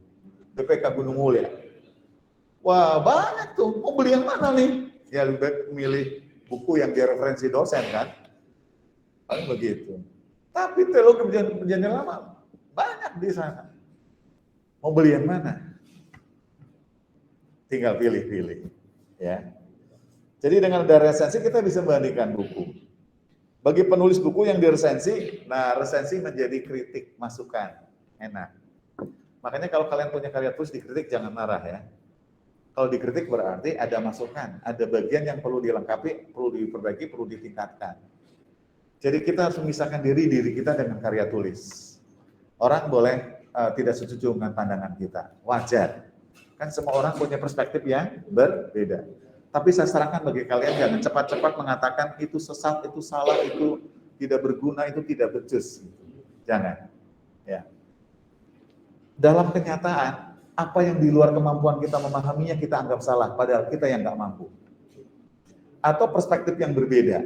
BPK Gunung Mulia. Wah banyak tuh, mau beli yang mana nih? Ya lebih baik milih buku yang direferensi dosen kan, paling begitu. Tapi teologi perjanjian lama banyak di sana. Mau beli yang mana? Tinggal pilih-pilih, ya. Jadi dengan ada resensi kita bisa membandingkan buku. Bagi penulis buku yang diresensi, nah resensi menjadi kritik, masukan, enak. Makanya kalau kalian punya karya tulis dikritik jangan marah ya. Kalau dikritik berarti ada masukan, ada bagian yang perlu dilengkapi, perlu diperbaiki, perlu ditingkatkan. Jadi kita harus memisahkan diri kita dengan karya tulis. Orang boleh tidak setuju dengan pandangan kita, wajar. Kan semua orang punya perspektif yang berbeda. Tapi saya sarankan bagi kalian jangan cepat-cepat mengatakan itu sesat, itu salah, itu tidak berguna, itu tidak becus. Jangan. Ya. Dalam kenyataan, apa yang di luar kemampuan kita memahaminya kita anggap salah, padahal kita yang nggak mampu. Atau perspektif yang berbeda.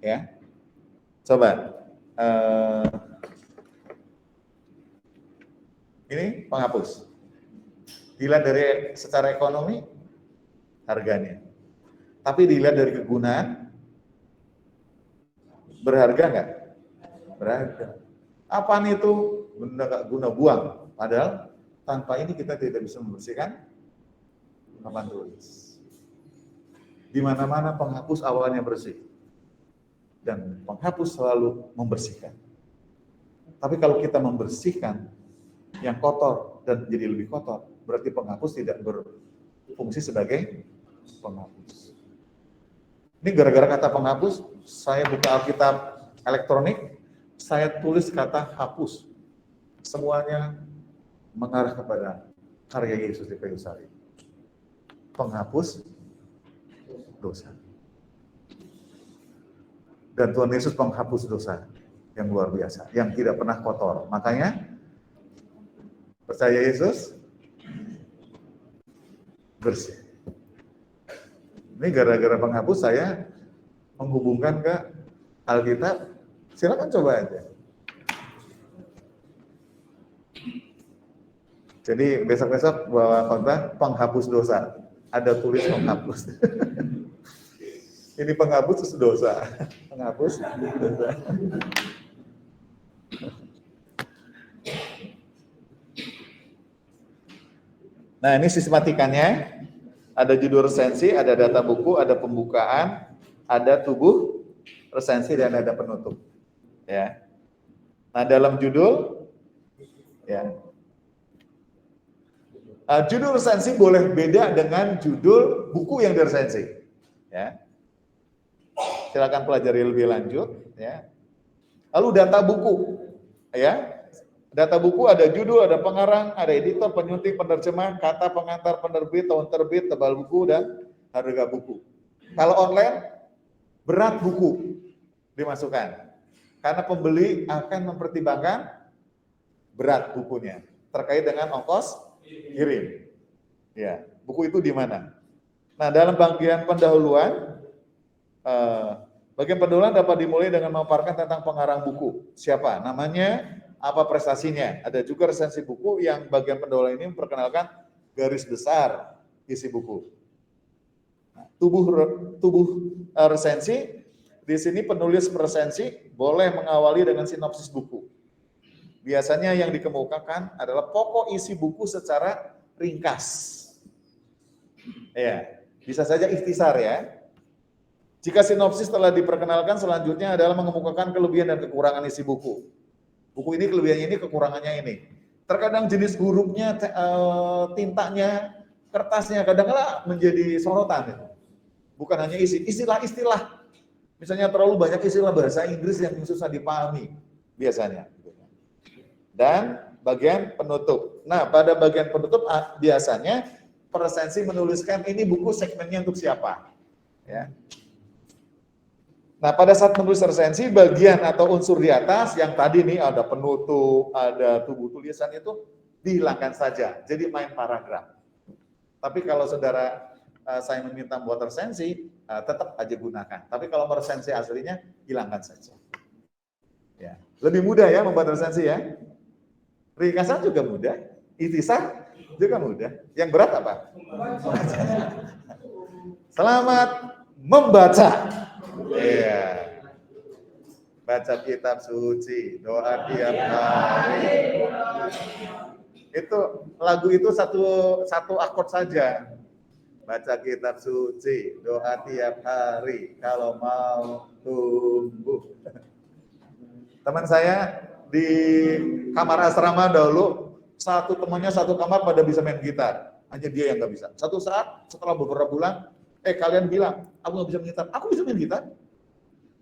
Ya. Coba. Ini penghapus. Dilihat dari secara ekonomi, harganya. Tapi dilihat dari kegunaan, berharga nggak? Berharga. Apaan itu? Benda nggak guna, buang. Padahal tanpa ini kita tidak bisa membersihkan papan tulis. Di mana-mana penghapus awalnya bersih. Dan penghapus selalu membersihkan. Tapi kalau kita membersihkan yang kotor dan jadi lebih kotor, berarti penghapus tidak berfungsi sebagai penghapus. Ini gara-gara kata penghapus, saya buka Alkitab elektronik, saya tulis kata hapus. Semuanya mengarah kepada karya Yesus di kayu salib. Penghapus dosa. Dan Tuhan Yesus penghapus dosa yang luar biasa, yang tidak pernah kotor. Makanya percaya Yesus bersih. Ini gara-gara penghapus saya menghubungkan ke Alkitab. Silakan coba aja. Jadi besok-besok bawa khotbah penghapus dosa. Ada tulis penghapus. Ini penghapus dosa. Penghapus dosa. Nah, ini sistematikanya. Ada judul resensi, ada data buku, ada pembukaan, ada tubuh resensi, dan ada penutup. Ya. Nah, dalam judul, ya, judul resensi boleh beda dengan judul buku yang diresensi. Ya. Silakan pelajari lebih lanjut. Ya. Lalu data buku, ya. Data buku ada judul, ada pengarang, ada editor, penyunting, penerjemah, kata pengantar, penerbit, tahun terbit, tebal buku, dan harga buku. Kalau online, berat buku dimasukkan. Karena pembeli akan mempertimbangkan berat bukunya terkait dengan ongkos kirim. Ya, buku itu di mana? Nah, dalam bagian pendahuluan, dapat dimulai dengan memaparkan tentang pengarang buku. Siapa? Namanya, apa prestasinya. Ada juga resensi buku yang bagian pendahuluan ini memperkenalkan garis besar isi buku. Nah, tubuh resensi, di sini penulis resensi boleh mengawali dengan sinopsis buku. Biasanya yang dikemukakan adalah pokok isi buku secara ringkas. Ya, bisa saja ikhtisar ya. Jika sinopsis telah diperkenalkan, selanjutnya adalah mengemukakan kelebihan dan kekurangan isi buku. Buku ini kelebihannya ini, kekurangannya ini. Terkadang jenis hurufnya, tintanya, kertasnya kadang-kadang menjadi sorotan. Bukan hanya isi, istilah-istilah. Misalnya terlalu banyak istilah bahasa Inggris yang susah dipahami biasanya. Dan bagian penutup. Nah, pada bagian penutup biasanya resensi menuliskan ini buku segmennya untuk siapa. Ya. Nah, pada saat menulis resensi, bagian atau unsur di atas yang tadi nih ada penutup, ada tubuh tulisan itu dihilangkan saja. Jadi main paragraf. Tapi kalau saudara saya meminta buat resensi, tetap aja gunakan. Tapi kalau meresensi aslinya, hilangkan saja. Ya. Lebih mudah ya membuat resensi ya. Ringkasan juga mudah, ikhtisar juga mudah. Yang berat apa? Selamat membaca. Iya. Baca kitab suci, doa tiap hari. Itu lagu itu satu akord saja. Baca kitab suci, doa tiap hari kalau mau tumbuh. Teman saya di kamar asrama dahulu, temannya satu kamar pada bisa main gitar, hanya dia yang nggak bisa. Satu saat setelah beberapa bulan, kalian bilang, aku nggak bisa main gitar. Aku bisa main gitar.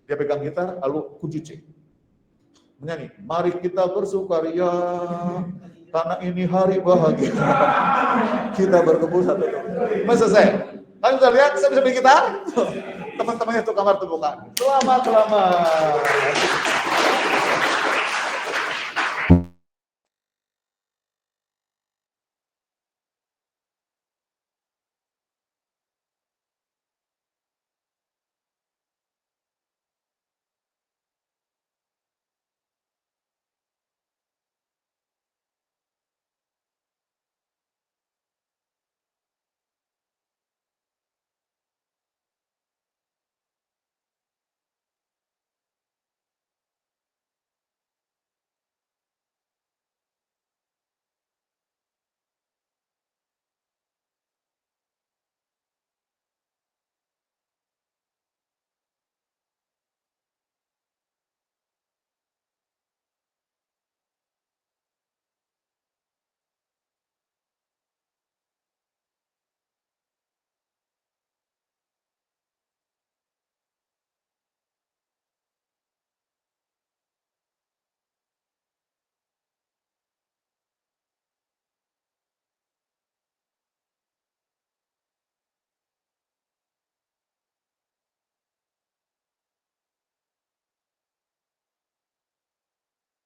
Dia pegang gitar, lalu kunci C. Menyanyi, mari kita bersukaria, karena ini hari bahagia. Kita berkumpul satu tempat. Masa saya? Kalian sudah lihat, saya bisa main gitar? Teman-temannya itu kamar temukan. Selamat.